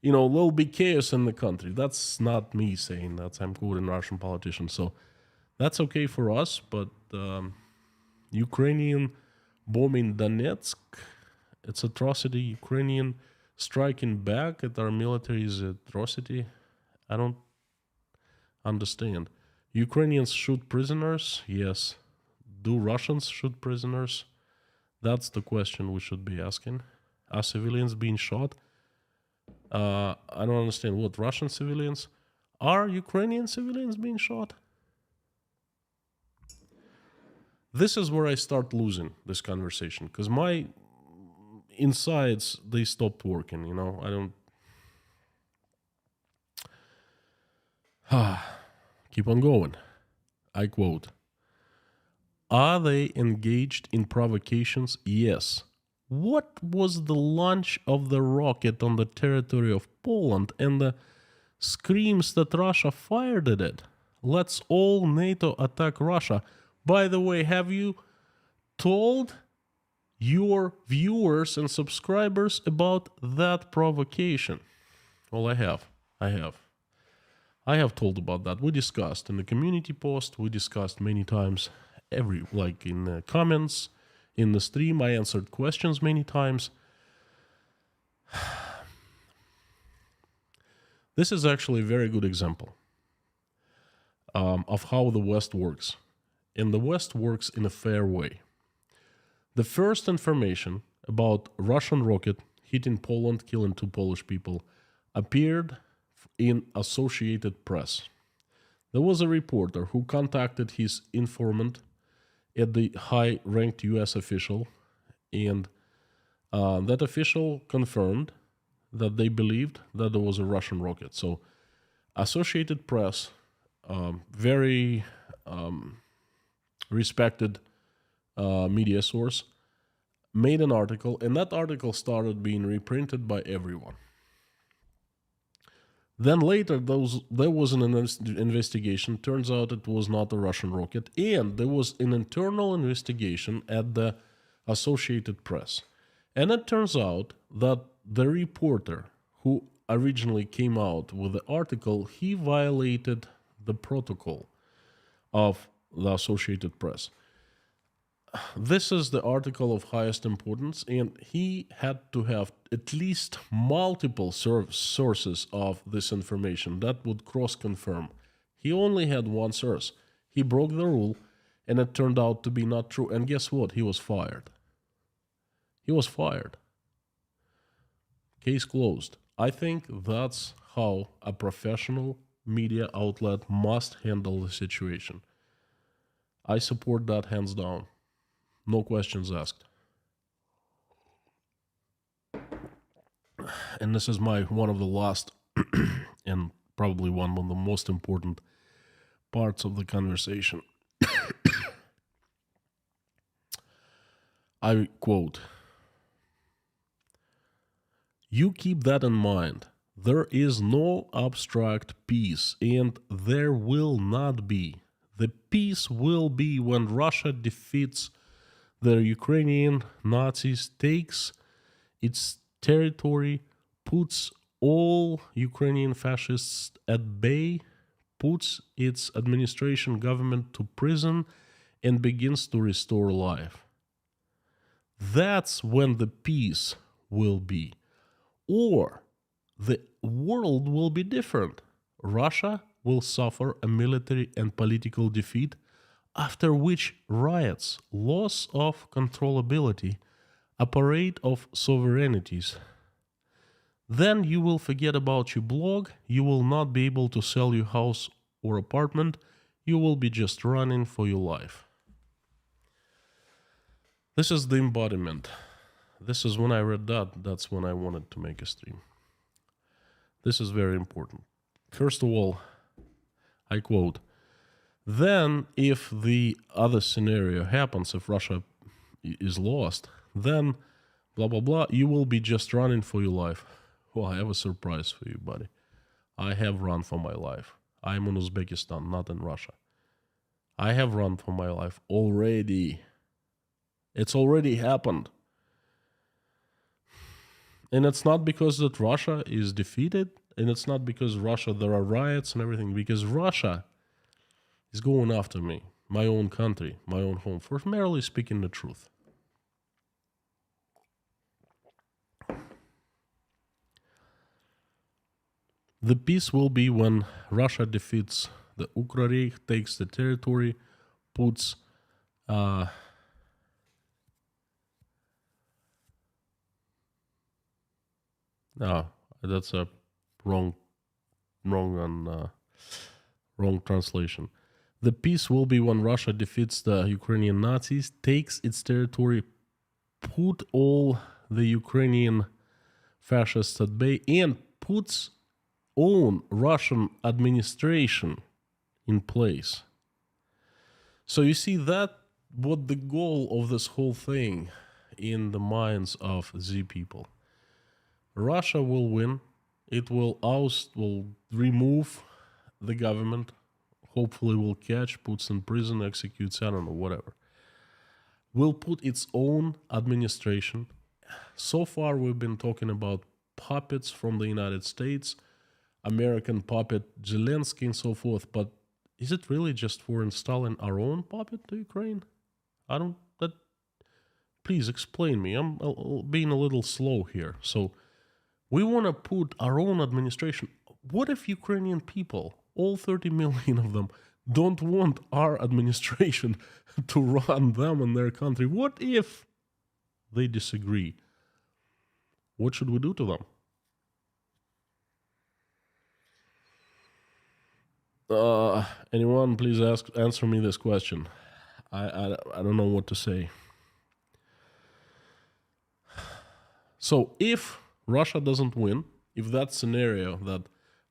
there'll be chaos in the country. That's not me saying that. I'm quoting Russian politicians. So that's okay for us, but Ukrainian bombing Donetsk, it's atrocity. Ukrainian striking back at our military is atrocity. I don't understand. Ukrainians shoot prisoners? Yes. Do Russians shoot prisoners? That's the question we should be asking. Are civilians being shot? I don't understand. What, Russian civilians? Are Ukrainian civilians being shot? This is where I start losing this conversation, because my insides, they stopped working, I don't... Keep on going. I quote, are they engaged in provocations? Yes. What was the launch of the rocket on the territory of Poland and the screams that Russia fired at it? Let's all NATO attack Russia. By the way, have you told your viewers and subscribers about that provocation? Well, I have told about that. We discussed in the community post. We discussed many times, in the comments, in the stream. I answered questions many times. This is actually a very good example of how the West works. And the West works in a fair way. The first information about Russian rocket hitting Poland, killing 2 Polish people, appeared in Associated Press. There was a reporter who contacted his informant at the high-ranked U.S. official, and that official confirmed that they believed that there was a Russian rocket. So Associated Press, very respected media source, made an article, and that article started being reprinted by everyone. Then later, there was an investigation. Turns out it was not a Russian rocket. And there was an internal investigation at the Associated Press. And it turns out that the reporter who originally came out with the article, he violated the protocol of the Associated Press. This is the article of highest importance, and he had to have at least multiple sources of this information that would cross-confirm. He only had one source. He broke the rule, and it turned out to be not true. And guess what? He was fired. He was fired. Case closed. I think that's how a professional media outlet must handle the situation. I support that hands down. No questions asked. And this is one of the last and probably one of the most important parts of the conversation. I quote, "You keep that in mind. There is no abstract peace, and there will not be. The peace will be when Russia defeats the Ukrainian Nazis, takes its territory, puts all Ukrainian fascists at bay, puts its administration government to prison, and begins to restore life. That's when the peace will be. Or the world will be different. Russia will suffer a military and political defeat, after which riots, loss of controllability, a parade of sovereignties. Then you will forget about your blog, you will not be able to sell your house or apartment, you will be just running for your life." This is the embodiment. This is when I read that's when I wanted to make a stream. This is very important. First of all, I quote, "Then if the other scenario happens, if Russia is lost, then blah, blah, blah, you will be just running for your life." Well, I have a surprise for you, buddy. I have run for my life. I'm in Uzbekistan, not in Russia. I have run for my life already. It's already happened. And it's not because that Russia is defeated, and it's not because Russia, there are riots and everything, because Russia is going after me, my own country, my own home, for merely speaking the truth. The peace will be when Russia defeats the Ukra-Reich, takes the territory, puts no, that's a wrong translation. The peace will be when Russia defeats the Ukrainian Nazis, takes its territory, put all the Ukrainian fascists at bay, and puts own Russian administration in place. So you see that what the goal of this whole thing in the minds of the people. Russia will win. It will remove the government, hopefully will catch, puts in prison, executes, I don't know, whatever. Will put its own administration. So far we've been talking about puppets from the United States, American puppet Zelensky and so forth, but is it really just for installing our own puppet to Ukraine? Please explain me. I'm being a little slow here. So we want to put our own administration. What if Ukrainian people, all 30 million of them, don't want our administration to run them and their country? What if they disagree? What should we do to them? Anyone, please answer me this question. I don't know what to say. So if Russia doesn't win, if that scenario that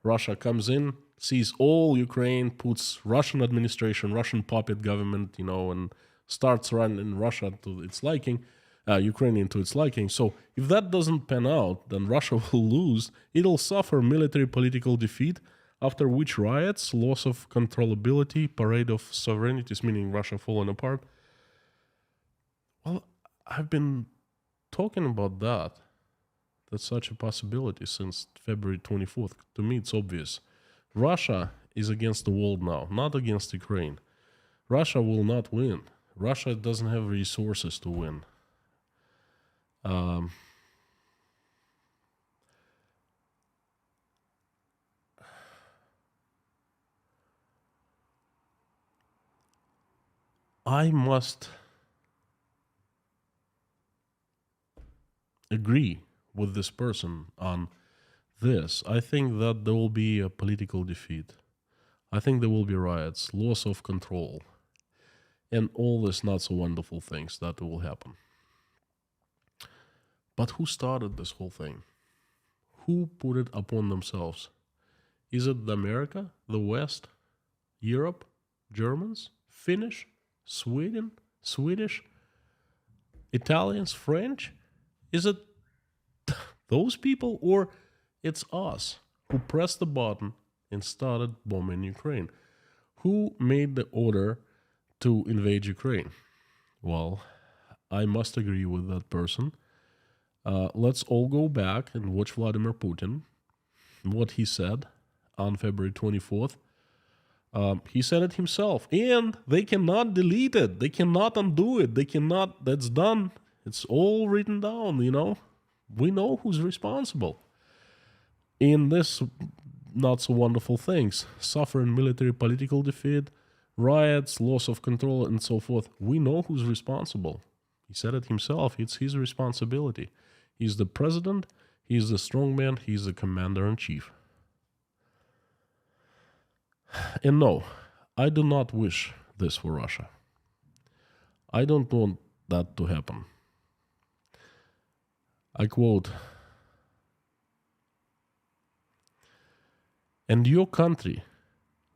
Russia comes in, sees all Ukraine, puts Russian administration, Russian puppet government, and starts running Russia to its liking, Ukraine to its liking. So if that doesn't pan out, then Russia will lose. It'll suffer military political defeat, after which riots, loss of controllability, parade of sovereignties, meaning Russia falling apart. Well, I've been talking about that. That's such a possibility since February 24th. To me, it's obvious. Russia is against the world now, not against Ukraine. Russia will not win. Russia doesn't have resources to win. I must agree with this person on this. I think that there will be a political defeat. I think there will be riots, loss of control, and all these not so wonderful things that will happen. But who started this whole thing? Who put it upon themselves? Is it America, the West, Europe, Germans, Finnish, Sweden, Swedish, Italians, French? Is it those people, or it's us who pressed the button and started bombing Ukraine? Who made the order to invade Ukraine? Well, I must agree with that person. Let's all go back and watch Vladimir Putin, what he said on February 24th. He said it himself, and they cannot delete it. They cannot undo it. They cannot, that's done. It's all written down, you know. We know who's responsible. In this not so wonderful things, suffering military political defeat, riots, loss of control, and so forth. We know who's responsible. He said it himself. It's his responsibility. He's the president. He's the strongman. He's the commander-in-chief. And no, I do not wish this for Russia. I don't want that to happen. I quote, "And your country,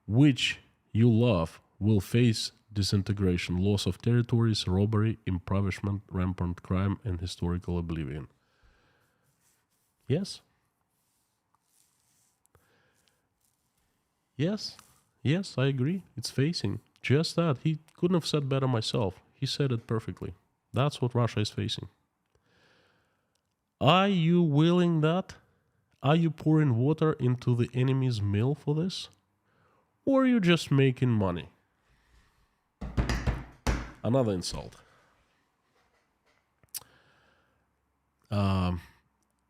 which you love, will face disintegration, loss of territories, robbery, impoverishment, rampant crime, and historical oblivion." Yes? Yes, I agree. It's facing just that. He couldn't have said better myself. He said it perfectly. That's what Russia is facing. Are you willing that? Are you pouring water into the enemy's mill for this? Or are you just making money? Another insult.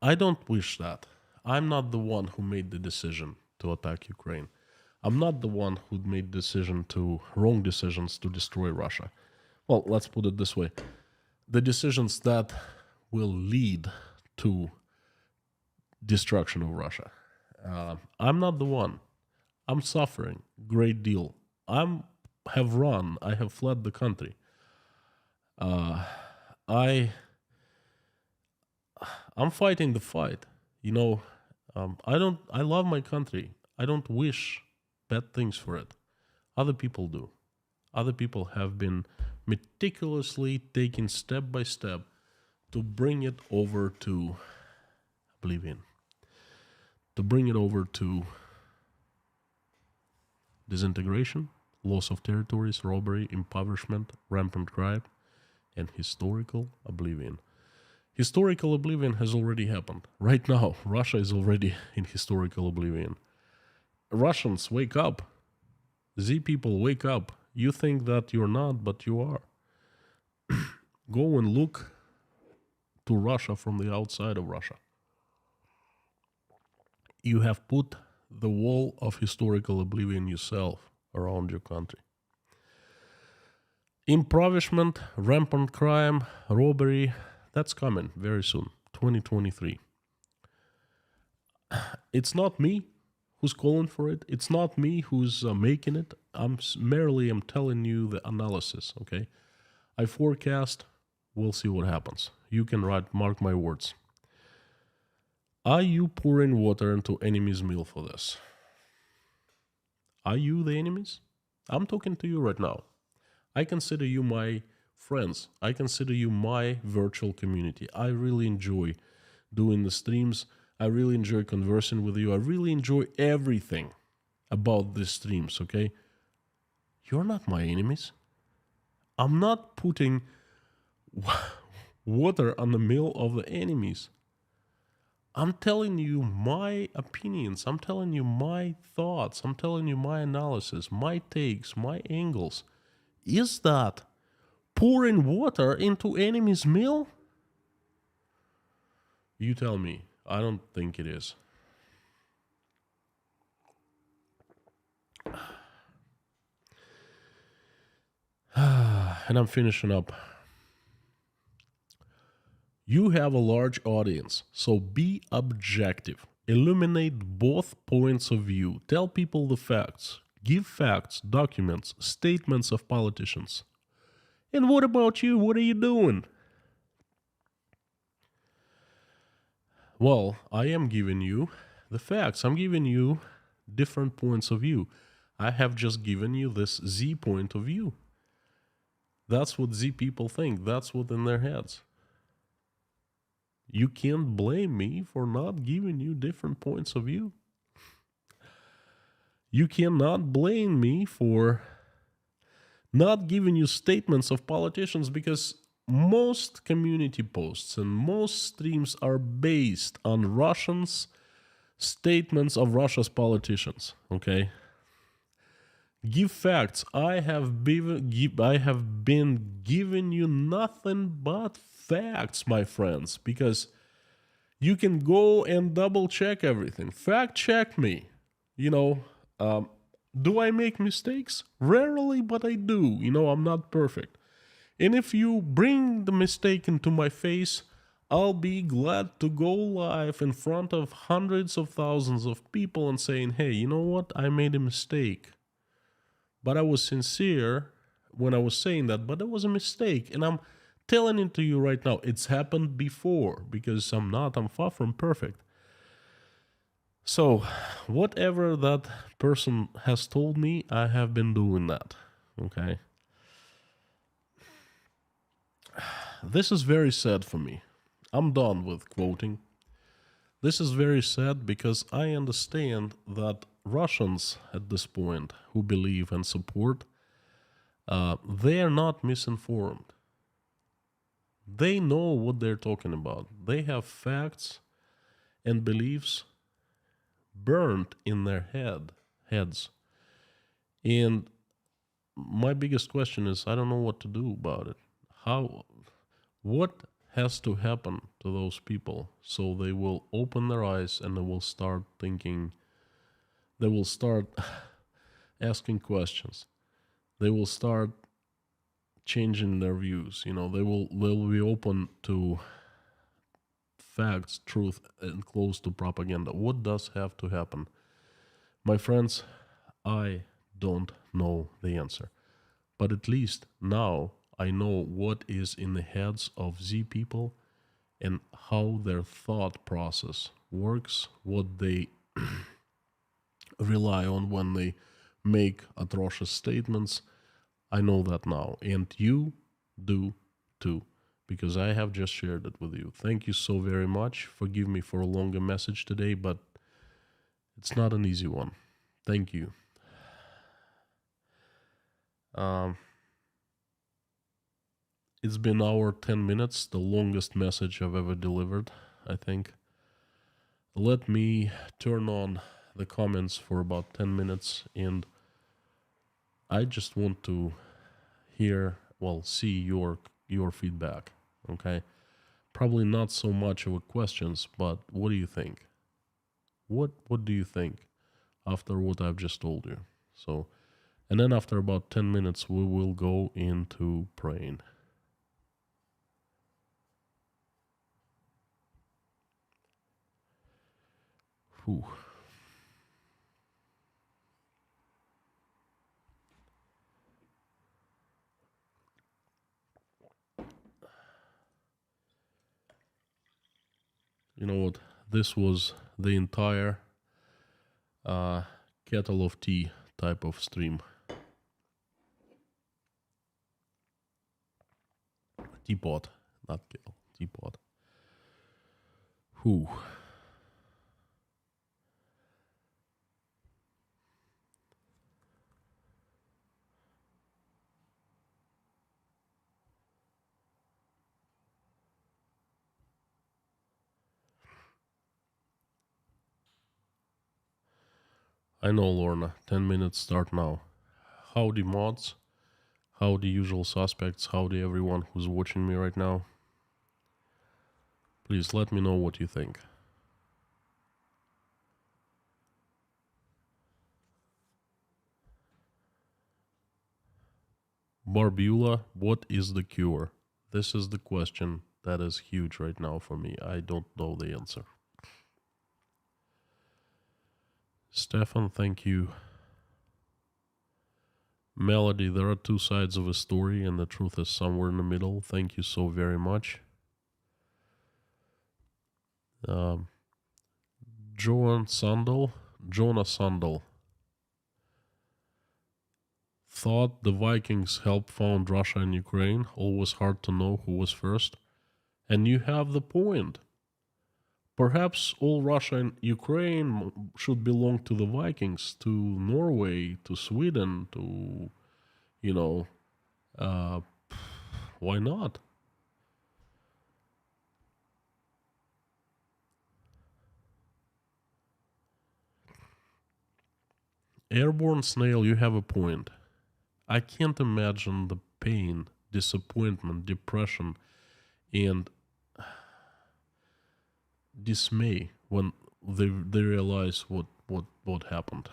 I don't wish that. I'm not the one who made the decision to attack Ukraine. I'm not the one who made wrong decisions to destroy Russia. Well, let's put it this way. The decisions that will lead to destruction of Russia. I'm not the one. I'm suffering a great deal. I have fled the country. I'm fighting the fight. You know, I love my country. I don't wish bad things for it. Other people do. Other people have been meticulously taken step by step to bring it over to oblivion. To bring it over to disintegration, loss of territories, robbery, impoverishment, rampant crime, and historical oblivion. Historical oblivion has already happened. Right now, Russia is already in historical oblivion. Russians, wake up. Z people, wake up. You think that you're not, but you are. Go and look to Russia from the outside of Russia. You have put the wall of historical oblivion yourself around your country. Impoverishment, rampant crime, robbery, that's coming very soon, 2023. It's not me who's calling for it. It's not me who's making it. I'm telling you the analysis, okay? I forecast, we'll see what happens. You can mark my words. Are you pouring water into enemy's mill for this? Are you the enemies? I'm talking to you right now. I consider you my friends. I consider you my virtual community. I really enjoy doing the streams. I really enjoy conversing with you. I really enjoy everything about these streams, okay? You're not my enemies. I'm not putting water on the mill of the enemies. I'm telling you my opinions. I'm telling you my thoughts. I'm telling you my analysis, my takes, my angles. Is that pouring water into enemy's mill? You tell me. I don't think it is. And I'm finishing up. You have a large audience, so be objective. Illuminate both points of view. Tell people the facts. Give facts, documents, statements of politicians. And what about you? What are you doing? Well, I am giving you the facts. I'm giving you different points of view. I have just given you this Z point of view. That's what Z people think. That's what in their heads. You can't blame me for not giving you different points of view. You cannot blame me for not giving you statements of politicians, because most community posts and most streams are based on Russians' statements of Russia's politicians, okay? Give facts. I have been giving you nothing but facts, my friends, because you can go and double check everything. Fact check me. Do I make mistakes? Rarely, but I do. I'm not perfect. And if you bring the mistake into my face, I'll be glad to go live in front of hundreds of thousands of people and saying, hey, you know what? I made a mistake. But I was sincere when I was saying that, but it was a mistake. And I'm telling it to you right now. It's happened before, because I'm far from perfect. So, whatever that person has told me, I have been doing that. Okay? This is very sad for me. I'm done with quoting. This is very sad because I understand that Russians at this point who believe and support, they are not misinformed. They know what they're talking about. They have facts and beliefs burnt in their heads. And my biggest question is, I don't know what to do about it. What has to happen to those people so they will open their eyes and they will start thinking, they will start asking questions, they will start changing their views, they'll be open to facts, truth, and close to propaganda. What does have to happen? My friends, I don't know the answer, but at least now I know what is in the heads of Z people and how their thought process works, what they rely on when they make atrocious statements. I know that now, and you do too, because I have just shared it with you. Thank you so very much. Forgive me for a longer message today, but it's not an easy one. Thank you. It's been hour 10 minutes, the longest message I've ever delivered, I think. Let me turn on the comments for about 10 minutes, and I just want to see your feedback, okay? Probably not so much of a questions, but what do you think? What do you think after what I've just told you? So, and then after about 10 minutes, we will go into praying. Whew. You know what? This was the entire kettle of tea type of stream. Teapot, not kettle. Teapot. Whew. I know, Lorna. 10 minutes start now. Howdy, mods. Howdy, usual suspects. Howdy, everyone who's watching me right now. Please let me know what you think. Barbula, what is the cure? This is the question that is huge right now for me. I don't know the answer. Stefan, thank you. Melody, there are two sides of a story and the truth is somewhere in the middle. Thank you so very much. Jonah Sandel thought the Vikings helped found Russia and Ukraine. Always hard to know who was first. And you have the point. Perhaps all Russia and Ukraine should belong to the Vikings, to Norway, to Sweden, to, why not? Airborne Snail, you have a point. I can't imagine the pain, disappointment, depression, and dismay when they realize what happened.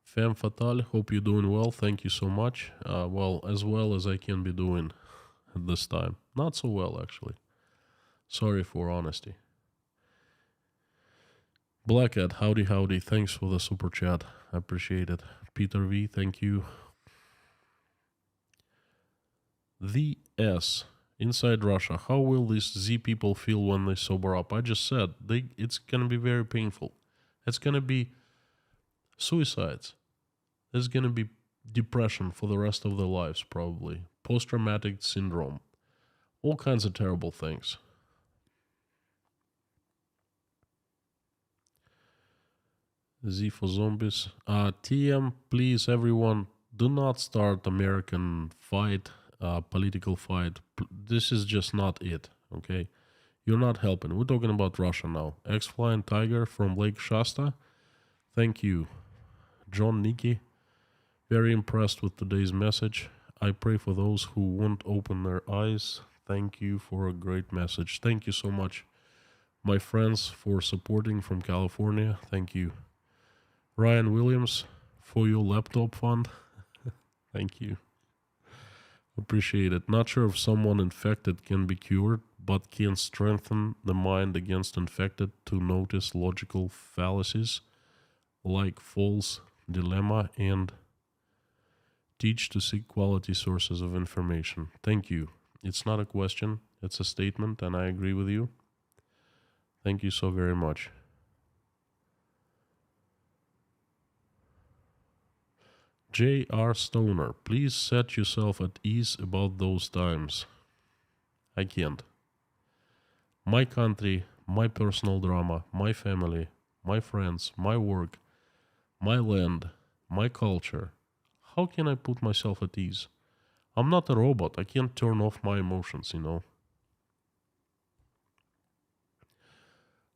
Femme Fatale, hope you're doing well. Thank you so much. Well as I can be doing at this time. Not so well, actually. Sorry for honesty. Blackhead, howdy. Thanks for the super chat. I appreciate it. Peter V, thank you. The S, inside Russia, how will these Z people feel when they sober up? I just said, it's going to be very painful. It's going to be suicides. There's going to be depression for the rest of their lives, probably. Post-traumatic syndrome. All kinds of terrible things. Z for zombies. TM, please, everyone, do not start American fight, political fight. This is just not it, okay? You're not helping. We're talking about Russia now. X-Flying Tiger from Lake Shasta. Thank you. John Nicky. Very impressed with today's message. I pray for those who won't open their eyes. Thank you for a great message. Thank you so much, my friends, for supporting from California. Thank you. Ryan Williams, for your laptop fund. Thank you. Appreciate it. Not sure if someone infected can be cured, but can strengthen the mind against infected to notice logical fallacies like false dilemma and teach to seek quality sources of information. Thank you. It's not a question, it's a statement, and I agree with you. Thank you so very much. J.R. Stoner, please set yourself at ease about those times. I can't. My country, my personal drama, my family, my friends, my work, my land, my culture. How can I put myself at ease? I'm not a robot. I can't turn off my emotions,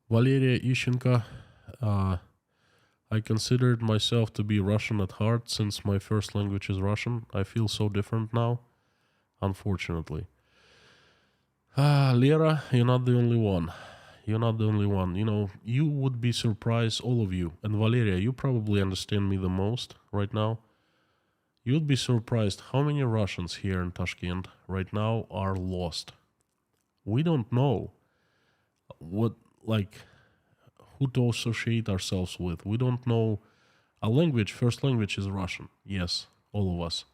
Valeria Ishenka, I considered myself to be Russian at heart since my first language is Russian. I feel so different now, unfortunately. Lera, you're not the only one. You're not the only one. You would be surprised, all of you. And Valeria, you probably understand me the most right now. You'd be surprised how many Russians here in Tashkent right now are lost. We don't know who to associate ourselves with. We don't know. Our language, first language is Russian. Yes, all of us.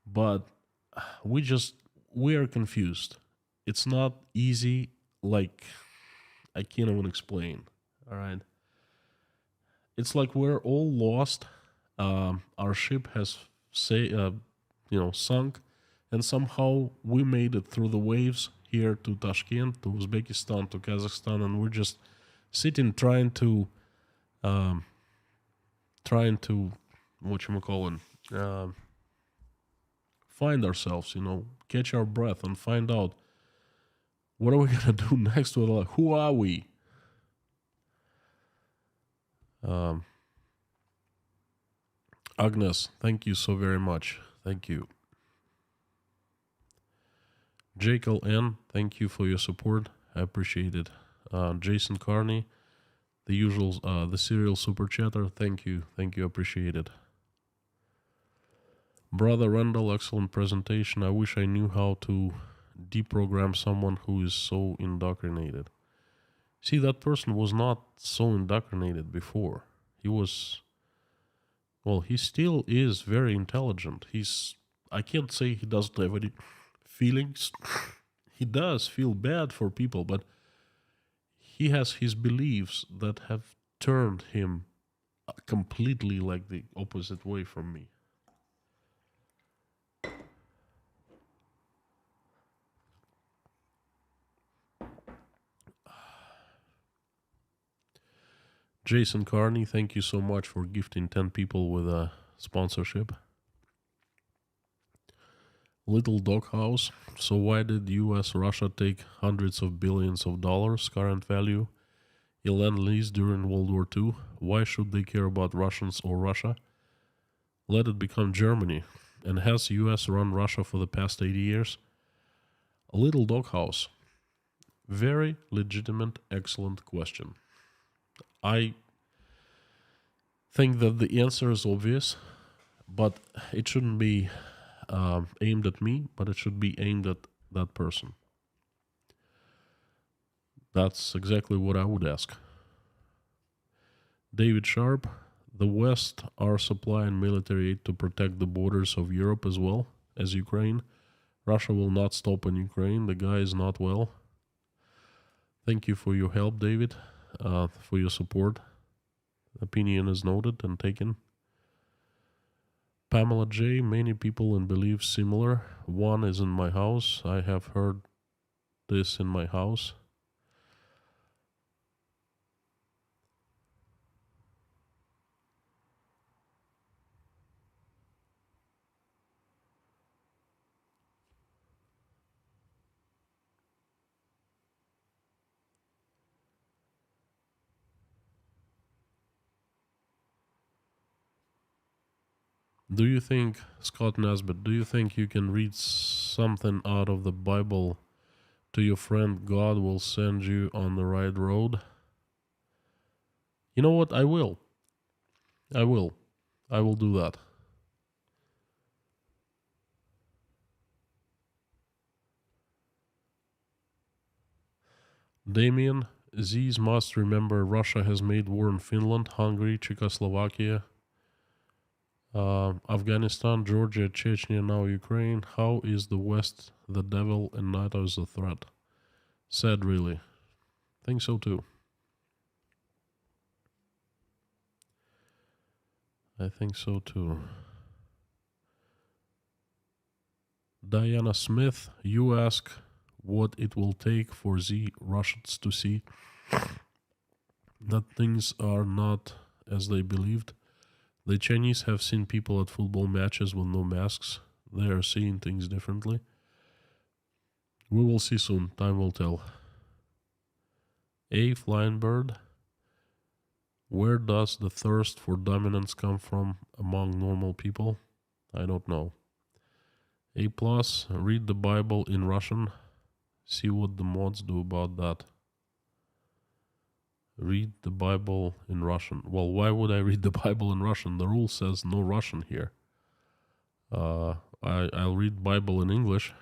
But we are confused. It's not easy, I can't even explain. All right. it's like we're all lost. Our ship has sunk, and somehow we made it through the waves here to Tashkent, to Uzbekistan, to Kazakhstan, and we're just sitting trying to whatchamacallit, find ourselves, catch our breath and find out what are we gonna do next with our life? Who are we? Agnes, thank you so very much. Thank you. Jekyll N, thank you for your support. I appreciate it. Jason Carney, the usual, the serial super chatter. Thank you, appreciate it. Brother Randall, excellent presentation. I wish I knew how to deprogram someone who is so indoctrinated. See, that person was not so indoctrinated before. He still is very intelligent. I can't say he doesn't have any feelings. He does feel bad for people, but he has his beliefs that have turned him completely like the opposite way from me. Jason Carney, thank you so much for gifting 10 people with a sponsorship. Little Doghouse, so why did US Russia take hundreds of billions of dollars current value in Lend-Lease during World War II? Why should they care about Russians or Russia? Let it become Germany. And has US run Russia for the past 80 years? Little Doghouse, very legitimate, excellent question. I think that the answer is obvious, but it shouldn't be aimed at me, but it should be aimed at that person. That's exactly what I would ask. David Sharp, the West are supplying military aid to protect the borders of Europe as well as Ukraine. Russia will not stop in Ukraine. The guy is not well. Thank you for your help, David, for your support. Opinion is noted and taken. Pamela J. Many people in beliefs similar. One is in my house. I have heard this in my house. Do you think, Scott Nesbitt, do you think you can read something out of the Bible to your friend? God will send you on the right road? You know what? I will. I will do that. Damien, Z's must remember Russia has made war in Finland, Hungary, Czechoslovakia, Afghanistan, Georgia, Chechnya, now Ukraine. How is the West the devil and NATO is a threat? Sad, really. Think so too. I think so too. Diana Smith, you ask what it will take for the Russians to see that things are not as they believed. The Chinese have seen people at football matches with no masks. They are seeing things differently. We will see soon. Time will tell. A. Flying Bird. Where does the thirst for dominance come from among normal people? I don't know. A+, read the Bible in Russian. See what the mods do about that. Read the Bible in Russian. Well, why would I read the Bible in Russian? The rule says no Russian here. I'll read Bible in English.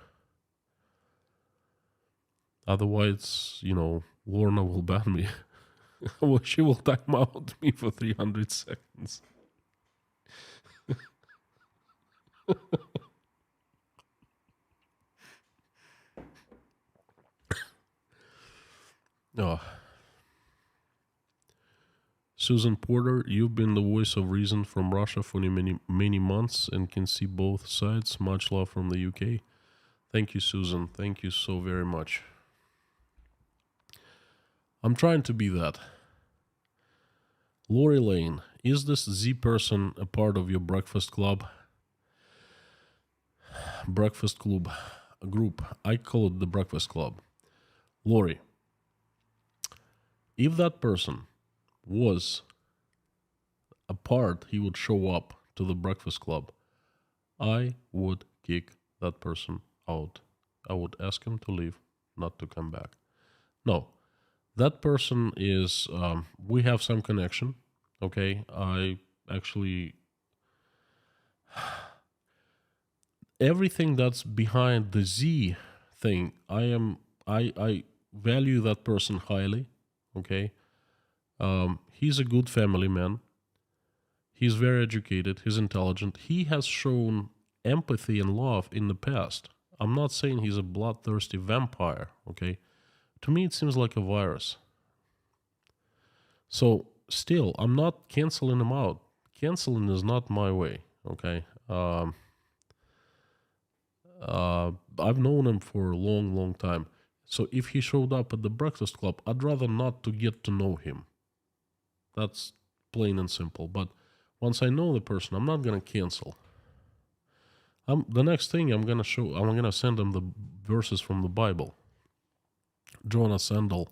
Otherwise, Lorna will ban me. Well, she will time out me for 300 seconds. Oh. Susan Porter, you've been the voice of reason from Russia for many months and can see both sides. Much love from the UK. Thank you, Susan. Thank you so very much. I'm trying to be that. Lori Lane, is this Z person a part of your breakfast club? Breakfast club group. I call it the breakfast club. Lori, if that person was a part, he would show up to the breakfast club, I would kick that person out. I would ask him to leave, not to come back. No, that person is, we have some connection, okay? I actually, everything that's behind the Z thing, I value that person highly, okay? He's a good family man. He's very educated. He's intelligent. He has shown empathy and love in the past. I'm not saying he's a bloodthirsty vampire, okay? To me, it seems like a virus. So, still, I'm not canceling him out. Canceling is not my way, okay? I've known him for a long time. So if he showed up at the Breakfast Club, I'd rather not to get to know him. That's plain and simple. But once I know the person, I'm not gonna cancel. The next thing I'm gonna send him the verses from the Bible. Jonah Sandel,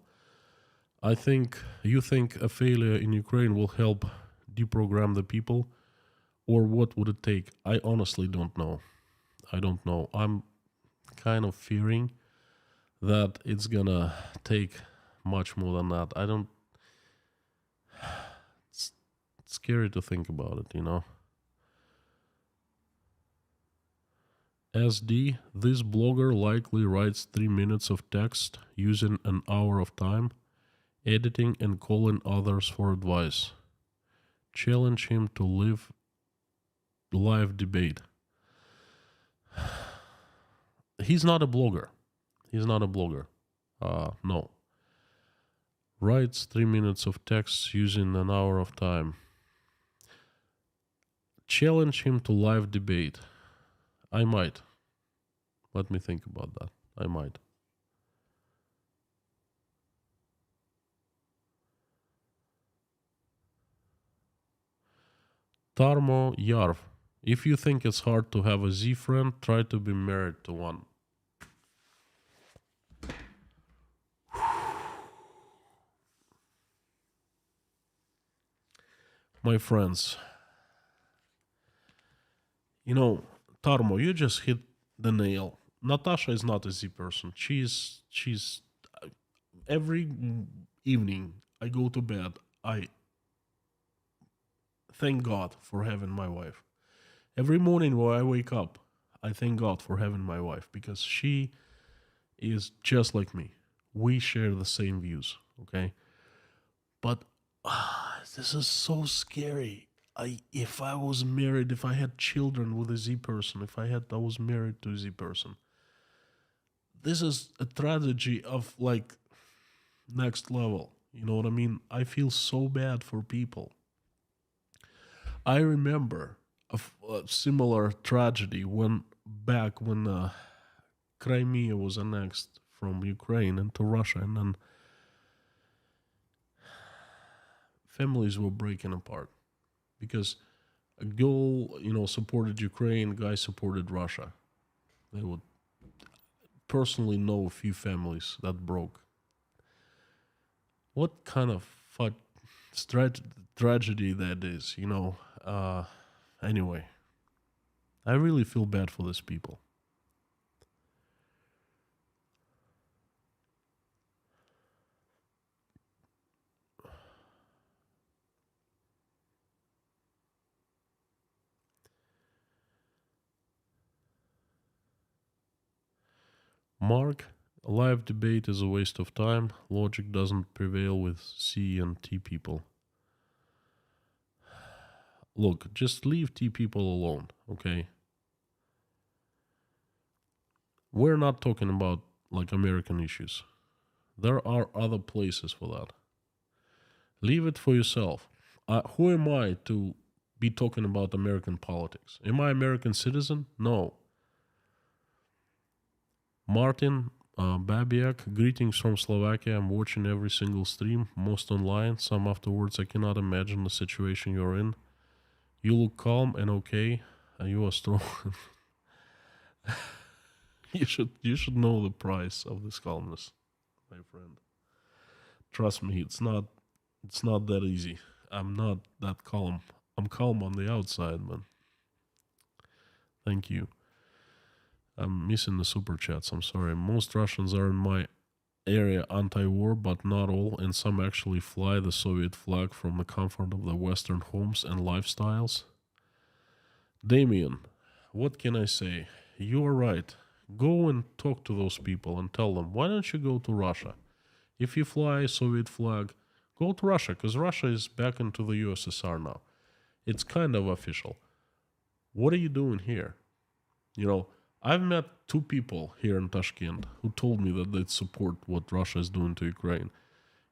you think a failure in Ukraine will help deprogram the people, or what would it take? I honestly don't know. I don't know. I'm kind of fearing that it's gonna take much more than that. It's scary to think about it, you know. SD, this blogger likely writes 3 minutes of text using an hour of time, editing and calling others for advice. Challenge him to live debate. He's not a blogger. No. Writes 3 minutes of text using an hour of time. Challenge him to live debate. I might. Let me think about that. I might. Tarmo Yarv. If you think it's hard to have a Z friend, try to be married to one. My friends, you know, Tarmo, you just hit the nail. Natasha is not a Z person. She's every evening I go to bed, I thank God for having my wife. Every morning when I wake up, I thank God for having my wife because she is just like me. We share the same views, okay? But this is so scary. If I was married, if I had children with a Z person, I was married to a Z person, this is a tragedy of like next level. You know what I mean? I feel so bad for people. I remember a similar tragedy when Crimea was annexed from Ukraine into Russia, and then families were breaking apart because a girl, supported Ukraine, guy supported Russia. They would personally know a few families that broke. What kind of tragedy that is, Anyway, I really feel bad for these people. Mark, a live debate is a waste of time. Logic doesn't prevail with C and T people. Look, just leave T people alone, okay? We're not talking about like American issues. There are other places for that. Leave it for yourself. Who am I to be talking about American politics? Am I American citizen? No. Martin Babiak, greetings from Slovakia. I'm watching every single stream, most online, some afterwards. I cannot imagine the situation you're in. You look calm and okay. You are strong. You should know the price of this calmness, my friend. Trust me, it's not that easy. I'm not that calm. I'm calm on the outside, man. Thank you. I'm missing the super chats. I'm sorry. Most Russians are in my area anti-war, but not all, and some actually fly the Soviet flag from the comfort of the Western homes and lifestyles. Damien, what can I say? You are right. Go and talk to those people and tell them, why don't you go to Russia? If you fly a Soviet flag, go to Russia, because Russia is back into the USSR now. It's kind of official. What are you doing here? You know, I've met 2 people here in Tashkent who told me that they'd support what Russia is doing to Ukraine.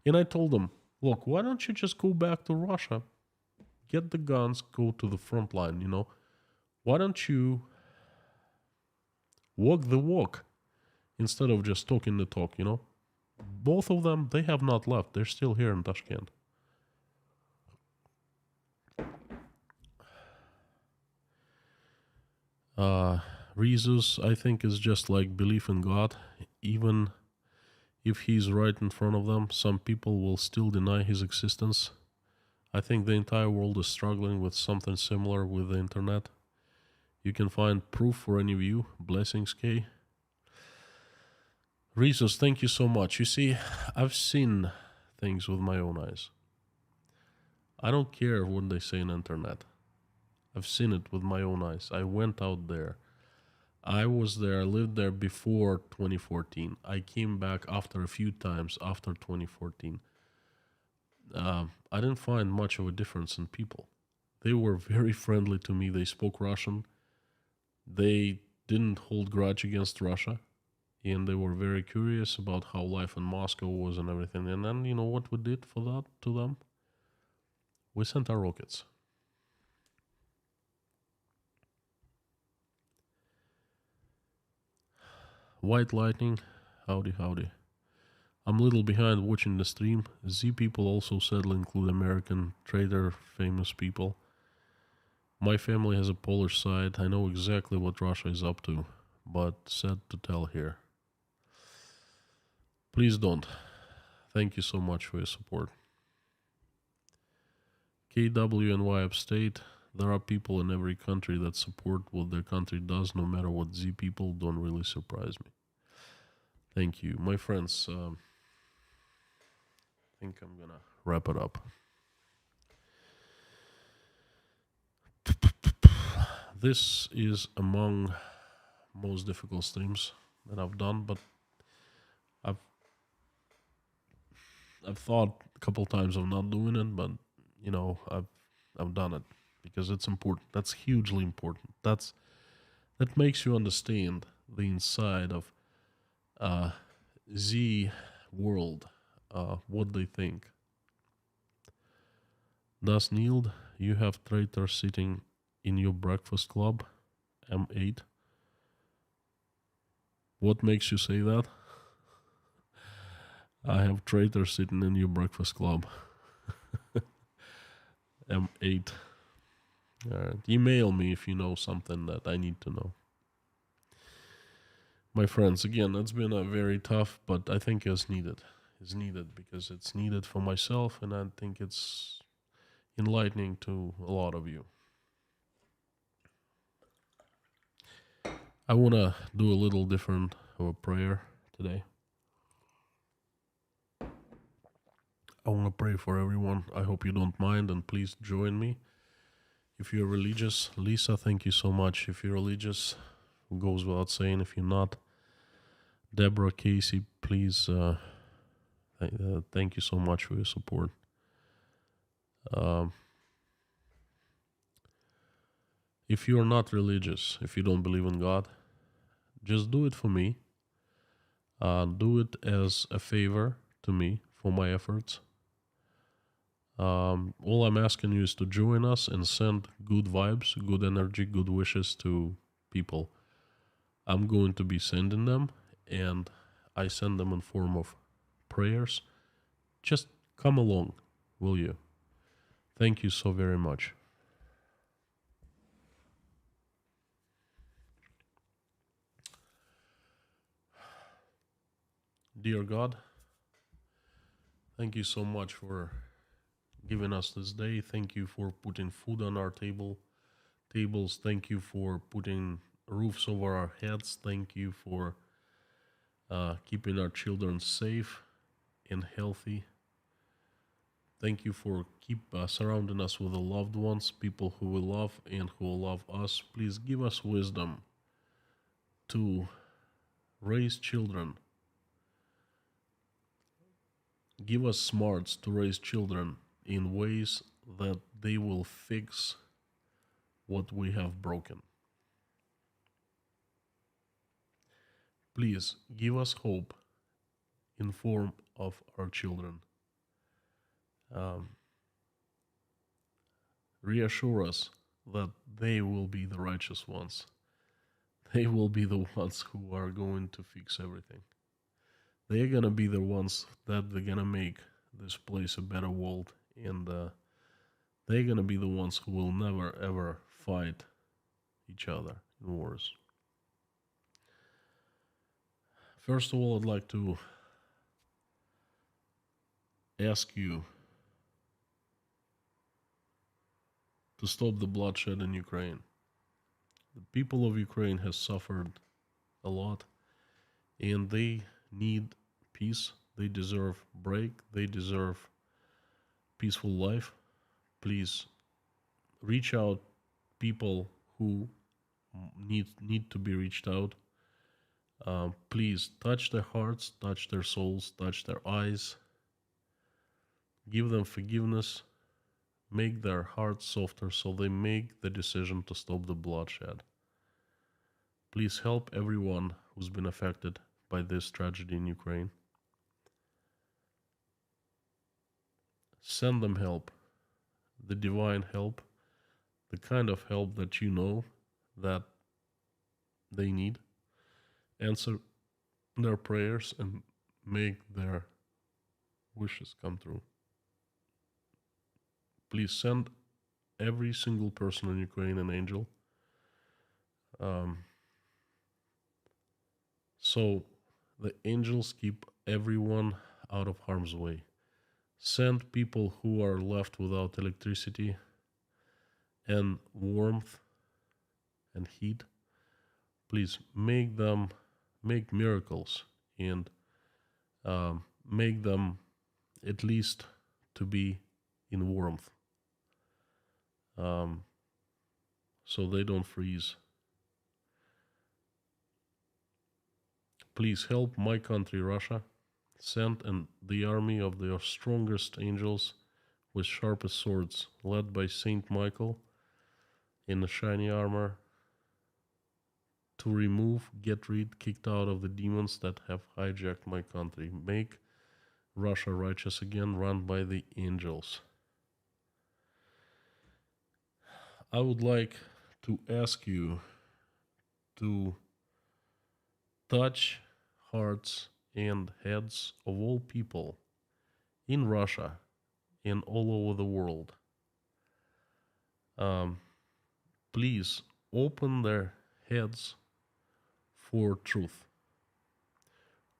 And I told them, look, why don't you just go back to Russia? Get the guns, go to the front line, you know? Why don't you walk the walk instead of just talking the talk, you know? Both of them, they have not left. They're still here in Tashkent. Rezus, I think, is just like belief in God. Even if he's right in front of them, some people will still deny his existence. I think the entire world is struggling with something similar with the internet. You can find proof for any of you. Blessings, K. Rezus, thank you so much. You see, I've seen things with my own eyes. I don't care what they say on the internet. I've seen it with my own eyes. I went out there. I was there. I lived there before 2014. I came back after a few times after 2014. I didn't find much of a difference in people. They were very friendly to me. They spoke Russian. They didn't hold grudge against Russia. And they were very curious about how life in Moscow was and everything. And then, you know what we did for that to them? We sent our rockets. White Lightning, howdy. I'm a little behind watching the stream. Z people also sadly include American trader famous people. My family has a Polish side. I know exactly what Russia is up to, but sad to tell here. Please don't. Thank you so much for your support. KWNY Upstate. There are people in every country that support what their country does, no matter what. Z people don't really surprise me. Thank you. My friends, I think I'm gonna wrap it up. This is among most difficult streams that I've done, but I've thought a couple times of not doing it, but you know, I've done it because it's important. That's hugely important. That makes you understand the inside of Z world, what they think. Thus, Nield, you have traitor sitting in your breakfast club, M8. What makes you say that? I have traitor sitting in your breakfast club. M8. Alright. Email me if you know something that I need to know. My friends, again, it's been a very tough, but I think it's needed. It's needed because it's needed for myself, and I think it's enlightening to a lot of you. I want to do a little different of a prayer today. I want to pray for everyone. I hope you don't mind, and please join me. If you're religious, Lisa, thank you so much. If you're religious, it goes without saying. If you're not, Deborah, Casey, please, thank you so much for your support. If you're not religious, if you don't believe in God, just do it for me. Do it as a favor to me for my efforts. All I'm asking you is to join us and send good vibes, good energy, good wishes to people. I'm going to be sending them, and I send them in form of prayers. Just come along, will you? Thank you so very much. Dear God, thank you so much for giving us this day. Thank you for putting food on our tables. Thank you for putting roofs over our heads. Thank you for keeping our children safe and healthy. Thank you for keep surrounding us with the loved ones, people who will love and who will love us. Please give us wisdom to raise children. Give us smarts to raise children in ways that they will fix what we have broken. Please give us hope in form of our children. Reassure us that they will be the righteous ones. They will be the ones who are going to fix everything. They're gonna be the ones that they're gonna make this place a better world, and they're gonna be the ones who will never ever fight each other in wars. First of all, I'd like to ask you to stop the bloodshed in Ukraine. The people of Ukraine has suffered a lot, and they need peace. They deserve break. They deserve peaceful life. Please reach out people who need to be reached out. Please touch their hearts, touch their souls, touch their eyes. Give them forgiveness. Make their hearts softer so they make the decision to stop the bloodshed. Please help everyone who's been affected by this tragedy in Ukraine. Send them help, the divine help, the kind of help that you know that they need. Answer their prayers and make their wishes come true. Please send every single person in Ukraine an angel. So the angels keep everyone out of harm's way. Send people who are left without electricity and warmth and heat. Please make miracles and make them at least to be in warmth, so they don't freeze. Please help my country, Russia. Send the army of their strongest angels with sharpest swords, led by Saint Michael in a shiny armor, to remove, get rid, kicked out of the demons that have hijacked my country. Make Russia righteous again, run by the angels. I would like to ask you to touch hearts and heads of all people in Russia and all over the world. Please open their heads for truth.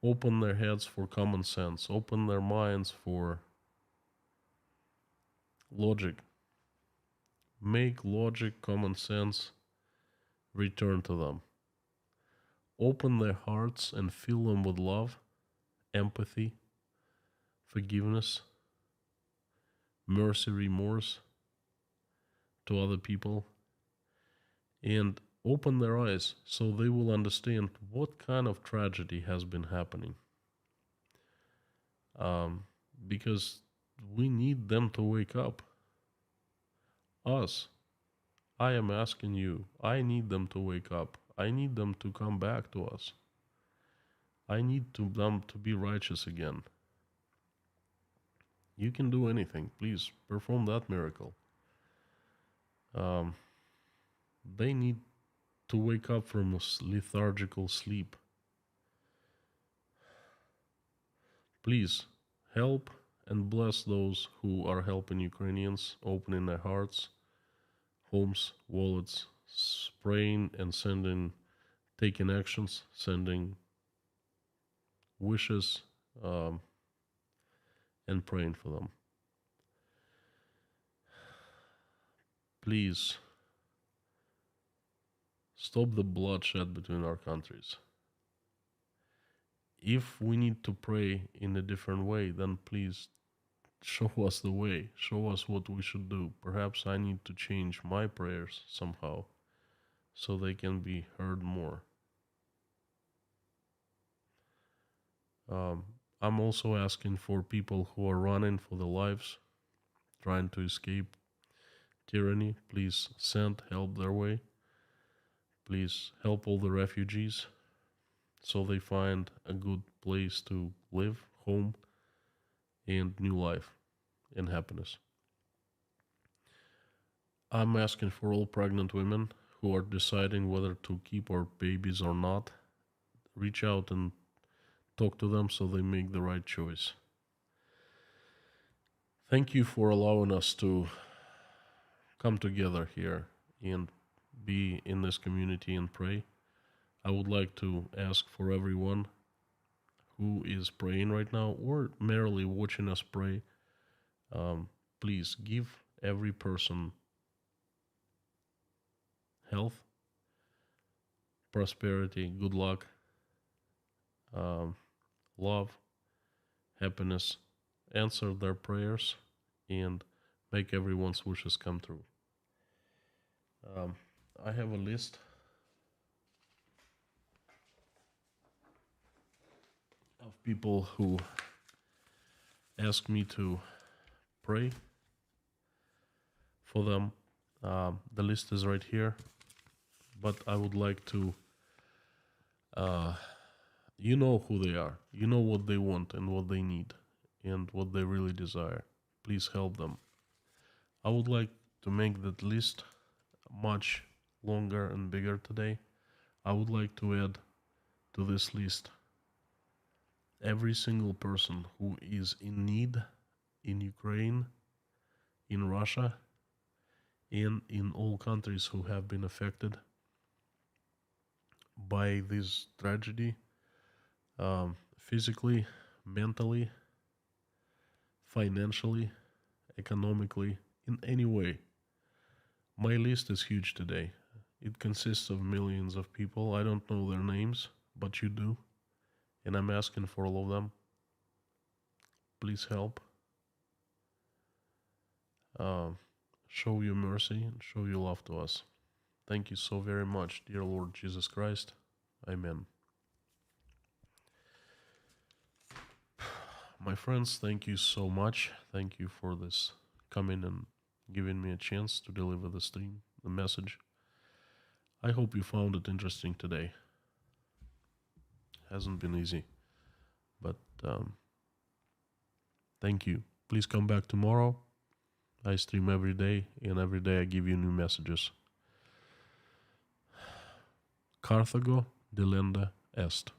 Open their heads for common sense. Open their minds for logic. Make logic, common sense return to them. Open their hearts and fill them with love, empathy, forgiveness, mercy, remorse to other people, and open their eyes so they will understand what kind of tragedy has been happening. Because we need them to wake up. Us. I am asking you. I need them to wake up. I need them to come back to us. I need them to be righteous again. You can do anything. Please perform that miracle. Um, they need to wake up from a lethargical sleep. Please help and bless those who are helping Ukrainians, opening their hearts, homes, wallets, praying and sending, taking actions, sending wishes, um, and praying for them. Please stop the bloodshed between our countries. If we need to pray in a different way, then please show us the way. Show us what we should do. Perhaps I need to change my prayers somehow so they can be heard more. I'm also asking for people who are running for their lives, trying to escape tyranny. Please send help their way. Please help all the refugees so they find a good place to live, home, and new life and happiness. I'm asking for all pregnant women who are deciding whether to keep our babies or not. Reach out and talk to them so they make the right choice. Thank you for allowing us to come together here and be in this community and pray. I would like to ask for everyone who is praying right now or merely watching us pray, please give every person health, prosperity, good luck, um, love, happiness. Answer their prayers and make everyone's wishes come true. I have a list of people who ask me to pray for them. The list is right here, but I would like to, you know who they are, you know what they want and what they need and what they really desire. Please help them. I would like to make that list much longer and bigger today. I would like to add to this list every single person who is in need in Ukraine, in Russia, and in all countries who have been affected by this tragedy, physically, mentally, financially, economically, in any way. My list is huge today. It consists of millions of people. I don't know their names, but you do. And I'm asking for all of them. Please help. Show your mercy and show your love to us. Thank you so very much, dear Lord Jesus Christ. Amen. My friends, thank you so much. Thank you for this coming and giving me a chance to deliver the stream, the message. I hope you found it interesting today. Hasn't been easy, but thank you. Please come back tomorrow. I stream every day, and every day I give you new messages. Carthago delenda est.